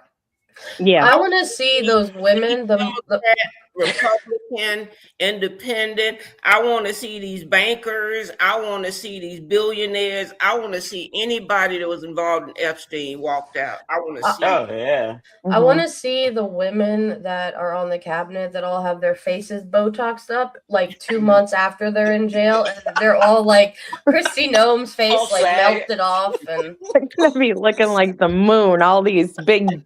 E: Yeah.
B: I want to see those women. The
C: Republican, independent. I want to see these bankers. I want to see these billionaires. I want to see anybody that was involved in Epstein walked out. I want to see.
K: Oh yeah.
B: I want to see the women that are on the cabinet that all have their faces Botoxed up like 2 months after they're in jail, and they're all like Kristi Noem's face
K: All
B: like
K: sad.
B: melted off, and
E: They're gonna be looking like the moon. All these big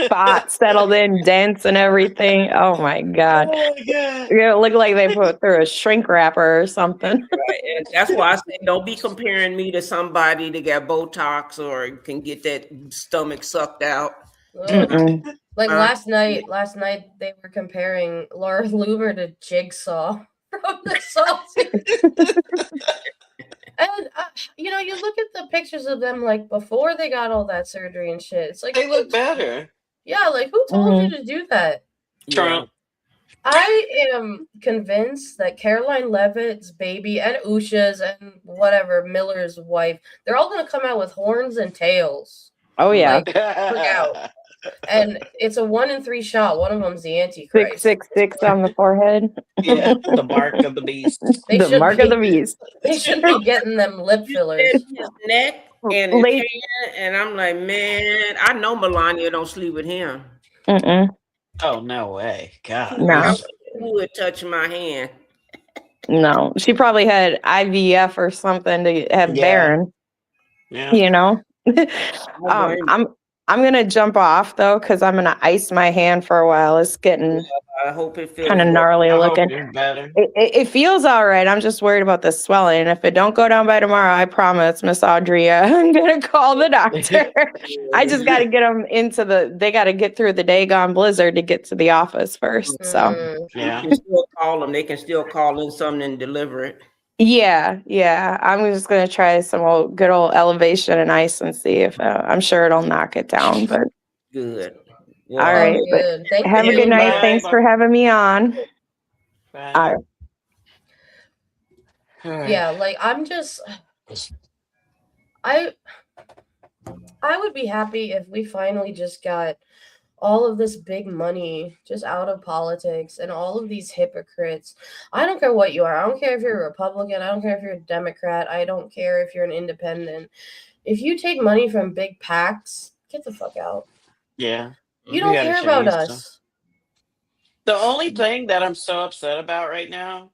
E: spots settled in, dents and everything. Oh my God.
K: Oh my God.
E: You're gonna look like they put through a shrink wrapper or something.
C: Right. And that's why I say don't be comparing me to somebody that got Botox or can get that stomach sucked out.
B: like last night they were comparing Laura Loomer to Jigsaw from the Salty. And you know, you look at the pictures of them like before they got all that surgery and shit. It's like
K: They look better.
B: Yeah, like who told you to do that?
K: Trump.
B: I am convinced that Caroline Leavitt's baby and Usha's and whatever Miller's wife, they're all gonna come out with horns and tails.
E: Oh yeah.
B: Like, look out. And it's a 1 in 3 shot. One of them's the Antichrist.
E: 666 on the forehead.
K: Yeah, the mark of the beast.
E: The mark of the beast.
B: They should be getting them lip fillers.
C: His neck and his hand, and I'm like, man, I know Melania don't sleep with him.
K: Oh no way. God.
E: No.
C: Who would touch my hand?
E: No. She probably had IVF or something to have Baron.
K: Yeah.
E: You know? I'm gonna jump off though, because I'm gonna ice my hand for a while. It's getting
C: I hope it feels
E: kind of gnarly looking.
K: Better.
E: It feels all right. I'm just worried about the swelling. And if it don't go down by tomorrow, I promise, Miss Audria, I'm gonna call the doctor. I just got to get them they got to get through the Dagon blizzard to get to the office first. So
C: you can still call them. They can still call in something and deliver it.
E: Yeah. I'm just gonna try some good old elevation and ice and see if I'm sure it'll knock it down. But
C: Good.
E: all right, but
B: Good. Thank
E: have a
B: you.
E: good night.
K: Bye.
E: Thanks for having me on.
K: Bye.
E: All right.
K: All right.
B: Yeah, like I would be happy if we finally just got all of this big money just out of politics and all of these hypocrites. I don't care what you are. I don't care if you're a Republican. I don't care if you're a Democrat. I don't care if you're an independent. If you take money from big PACs, get the fuck out.
K: Yeah.
B: You don't care about us.
K: Stuff. The only thing that I'm so upset about right now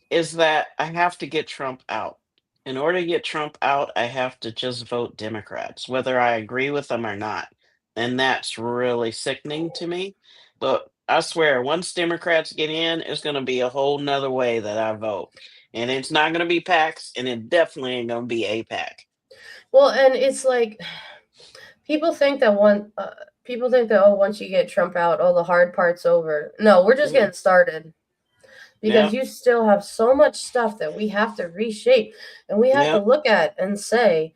K: is that I have to get Trump out. In order to get Trump out, I have to just vote Democrats, whether I agree with them or not. And that's really sickening to me. But I swear, once Democrats get in, it's going to be a whole nother way that I vote. And it's not going to be PACs, and it definitely ain't going to be APAC.
B: Well, and it's like people think that once you get Trump out, the hard part's over. No, we're just getting started. Because you still have so much stuff that we have to reshape and we have to look at and say,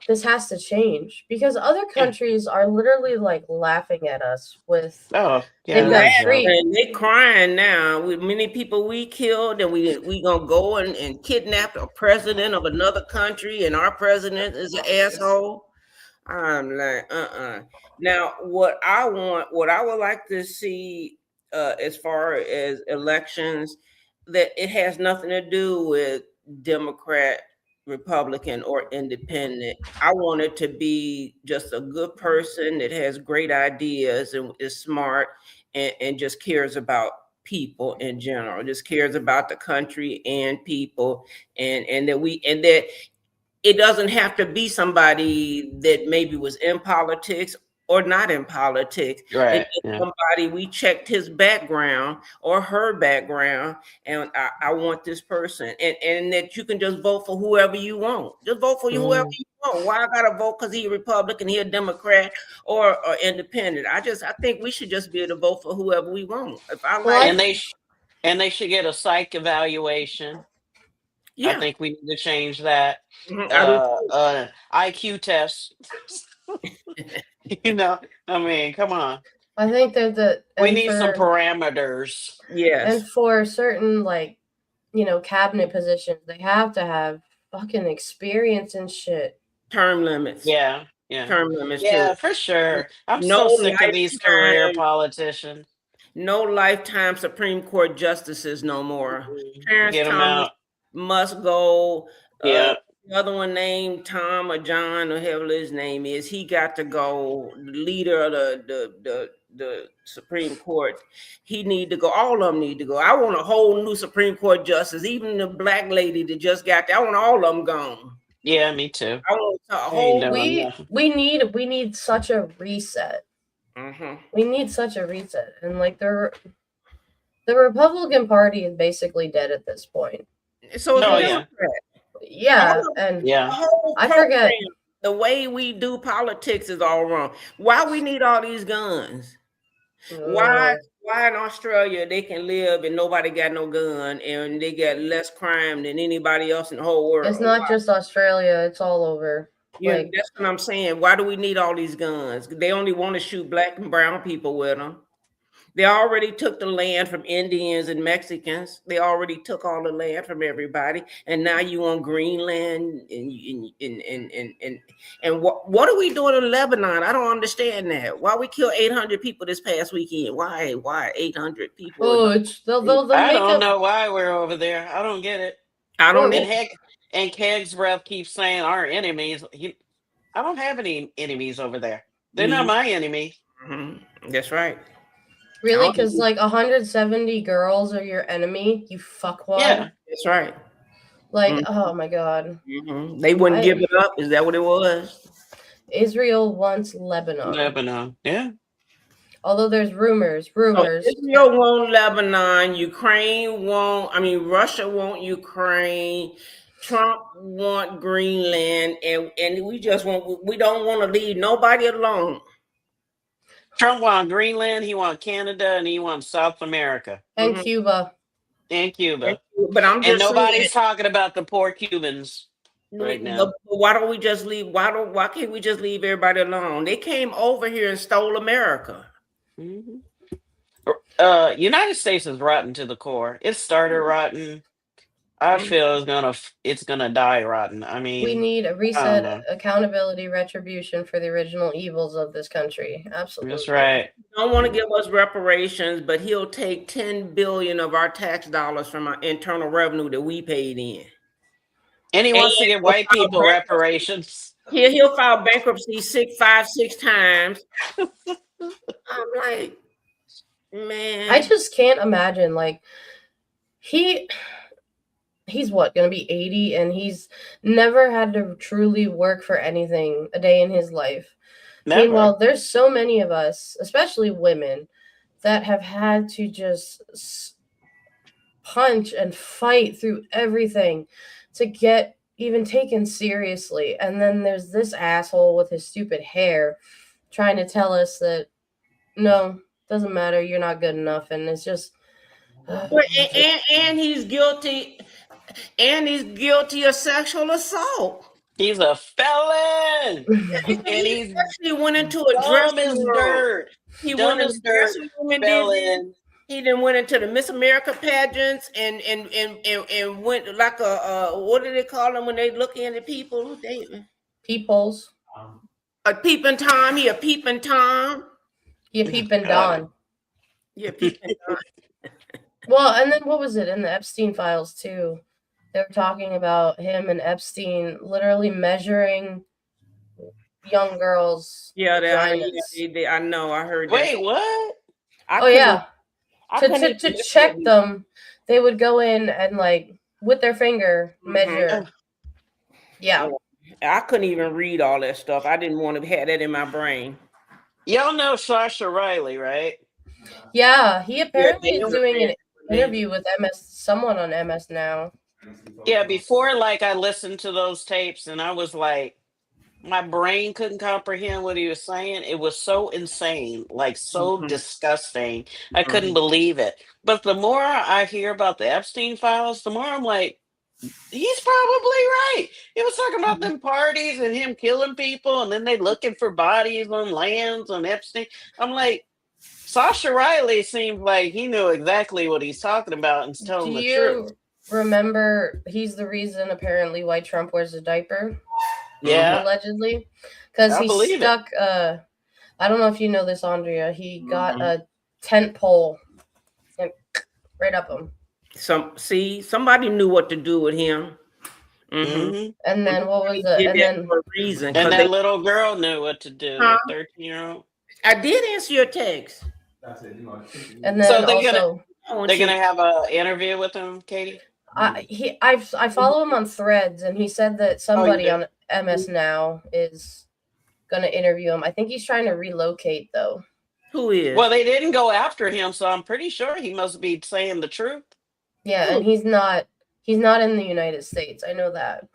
B: this has to change. Because other countries are literally like laughing at us with they've got
C: and they crying now with many people we killed, and we gonna go and kidnap a president of another country, and our president is an asshole. I'm like, Now, what I would like to see as far as elections, that it has nothing to do with Democrat, Republican, or independent. I want it to be just a good person that has great ideas and is smart and just cares about people in general, just cares about the country and people, and that it doesn't have to be somebody that maybe was in politics or not in politics.
K: Right.
C: Somebody, we checked his background or her background, and I want this person, and that you can just vote for whoever you want. Just vote for whoever you want. Why I gotta vote because he a Republican, he a Democrat, or independent? I think we should just be able to vote for whoever we want. If I like,
K: and they should get a psych evaluation.
C: Yeah.
K: I think we need to change that. IQ test. I mean, come on.
B: I think that
K: we need some parameters.
C: Yes.
B: And for certain cabinet positions, they have to have fucking experience and shit.
C: Term limits.
K: Yeah.
C: Term limits.
K: Yeah,
C: too.
K: for sure. I'm so sick of these career politicians.
C: No lifetime Supreme Court justices no more. Clarence
K: Get them
C: Thomas
K: out.
C: Must go.
K: Yeah.
C: The other one named Tom or John or whatever his name is, he got to go. The leader of the Supreme Court, he need to go. All of them need to go. I want a whole new Supreme Court justice. Even the black lady that just got there, I want all of them gone.
K: Yeah, me too.
C: I want a whole.
B: We need such a reset. We need such a reset, and the Republican Party is basically dead at this point.
C: So
B: I forget
C: the way we do politics is all wrong. Why we need all these guns? Why in Australia they can live and nobody got no gun and they got less crime than anybody else in the whole world?
B: It's not just Australia, it's all over.
C: Yeah, that's what I'm saying. Why do we need all these guns? They only want to shoot black and brown people with them. They already took the land from Indians and Mexicans. They already took all the land from everybody, and now you on Greenland and what are we doing in Lebanon? I don't understand that. Why we kill 800 people this past weekend? Why 800 people?
K: I don't know why we're over there. I don't get it.
C: I don't.
K: And Keg's breath keeps saying our enemies. I don't have any enemies over there. They're not my enemy.
C: That's right.
B: Really? Because 170 girls are your enemy, you fuckwad?
C: Yeah, that's right.
B: Oh my God.
C: They wouldn't give it up. Is that what it was?
B: Israel wants Lebanon.
K: Yeah.
B: Although there's rumors.
C: Israel won't Lebanon. Russia won't Ukraine. Trump want Greenland, and we don't want to leave nobody alone.
K: Trump wants Greenland, he wants Canada, and he wants South America.
B: And Cuba.
K: In Cuba.
C: But I'm
K: And
C: just
K: nobody's
C: saying,
K: talking about the poor Cubans right now.
C: but why don't we just leave? Why can't we just leave everybody alone? They came over here and stole America.
K: Mhm. United States is rotten to the core. It started rotten. I feel it's gonna die rotten. I
B: We
K: mean,
B: need a
K: I don't
B: reset,
K: know.
B: accountability, retribution for the original evils of this country. Absolutely.
K: That's right.
C: Don't want to give us reparations, but he'll take 10 billion of our tax dollars from our internal revenue that we paid in.
K: And he wants to give white people reparations.
C: He'll file bankruptcy 6 times. I'm like, man.
B: I just can't imagine, like, he's what, gonna be 80, and he's never had to truly work for anything a day in his life.
K: Never.
B: Meanwhile, there's so many of us, especially women, that have had to just punch and fight through everything to get even taken seriously. And then there's this asshole with his stupid hair trying to tell us that no, doesn't matter, you're not good enough. And it's just
C: and he's guilty, of sexual assault.
K: He's a felon. And he's
C: actually went into a dressing room.
K: Dirt.
C: He
K: Dumb
C: went
K: as
C: into
K: dirt.
C: dressing room and
K: Felon.
C: he then went into the Miss America pageants and went like a what do they call them when they look into people?
B: Peepholes.
C: A peeping Tom. He a peeping Tom.
B: You peeping Don.
C: Yeah, peeping Don.
B: Well, and then what was it in the Epstein files too? They were talking about him and Epstein literally measuring young girls.
C: Yeah, I know. I heard.
K: Wait,
C: that.
K: what?
B: To check them, they would go in and like with their finger measure. Yeah.
C: I couldn't even read all that stuff. I didn't want to have that in my brain.
K: Y'all know Sasha Riley, right?
B: Yeah, he apparently is doing an interview with someone on MS now.
K: Yeah, before I listened to those tapes and I was like, my brain couldn't comprehend what he was saying. It was so insane, so disgusting. I couldn't believe it. But the more I hear about the Epstein files, the more I'm like, he's probably right. He was talking about them parties and him killing people, and then they looking for bodies on lands on Epstein. I'm like, Sasha Riley seems like he knew exactly what he's talking about and telling the truth.
B: Remember, he's the reason apparently why Trump wears a diaper?
K: Yeah.
B: Allegedly. Because he stuck, I don't know if you know this, Andrea, he got a tent pole and right up him.
C: Somebody knew what to do with him.
B: And then what was it?
C: And then for a reason.
K: And that little girl knew what to do. A 13-year-old.
C: I did answer your text.
B: And then
K: so they're gonna have an interview with him, Katie.
B: I follow him on Threads, and he said that somebody on MS Now is gonna interview him. I think he's trying to relocate though.
C: Who is?
K: Well, they didn't go after him, so I'm pretty sure he must be saying the truth.
B: Yeah, and he's not in the United States. I know that.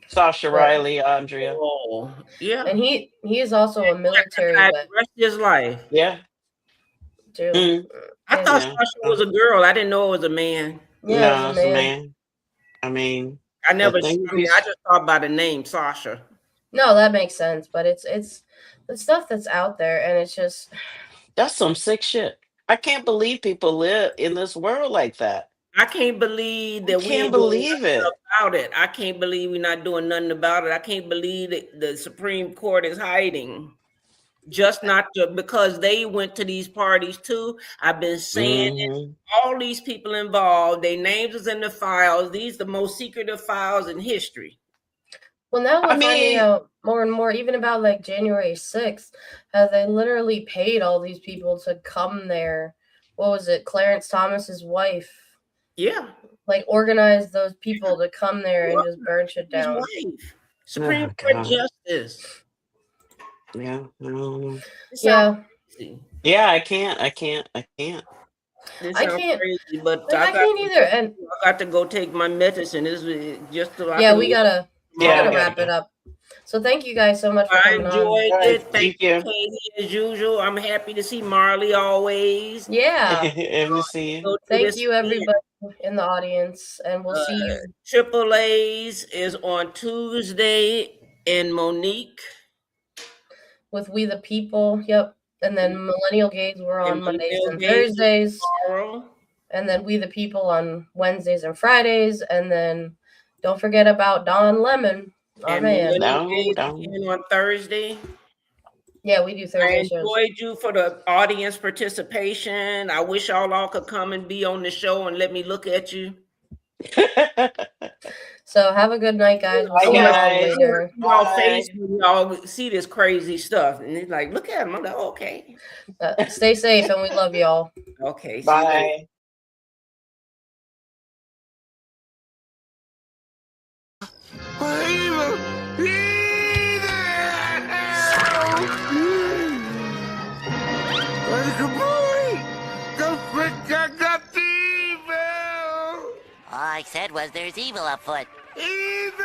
K: Sasha Riley, Andrea.
C: Oh, yeah.
B: And he is also a military vet.
C: The rest of his life.
K: Yeah.
C: I thought Sasha was a girl. I didn't know it was a man.
B: Yeah,
K: no, it's a man. I mean,
C: I just thought by the name Sasha.
B: No, that makes sense, but it's the stuff that's out there, and it's just
K: that's some sick shit. I can't believe people live in this world like that.
C: I can't believe that we
K: can't believe it
C: about it. I can't believe we're not doing nothing about it. I can't believe that the Supreme Court is hiding. Just not because they went to these parties too. I've been saying it, all these people involved, their names is in the files. These are the most secretive files in history.
B: Well, now we're finding out more and more, even about like January 6th, how they literally paid all these people to come there. What was it? Clarence Thomas's wife.
C: Yeah.
B: Like organized those people to come there and just burn shit down.
C: Supreme Court justice.
K: Yeah.
B: Yeah.
K: I can't.
B: I can't.
C: Crazy, but
B: I can't either. And
C: I got to go take my medicine. This is just
B: we gotta wrap it up. So thank you guys so much for
C: I
B: coming on.
C: enjoyed it.
K: Thank
C: Thank you,
K: you.
C: Katie, as usual. I'm happy to see Marley always.
B: Yeah.
K: And to see you.
C: Go to
B: Thank
C: this
B: you,
C: event.
B: everybody in the audience, and we'll see you.
C: Triple A's is on Tuesday in Monique.
B: With We the People. Yep. And then Millennial Gays were on
C: And
B: Mondays
C: Millennial
B: and
C: Gays is
B: Thursdays.
C: tomorrow.
B: And then We the People on Wednesdays and Fridays. And then don't forget about Don Lemon, our
C: And
B: man.
C: Millennial Gays again on Thursday.
B: Yeah, we do
C: I
B: Thursday shows.
C: enjoyed you for the audience participation. I wish all could come and be on the show and let me look at you.
B: So have a good night, guys. We'll
K: Bye,
B: see you all
K: guys.
B: later.
C: Y'all
K: Bye.
C: face when y'all see this crazy stuff, and it's like, look at him. I'm like, okay.
B: Stay safe, and we love y'all.
C: Okay. See you later.
N: All I said was there's evil afoot.
O: Evil!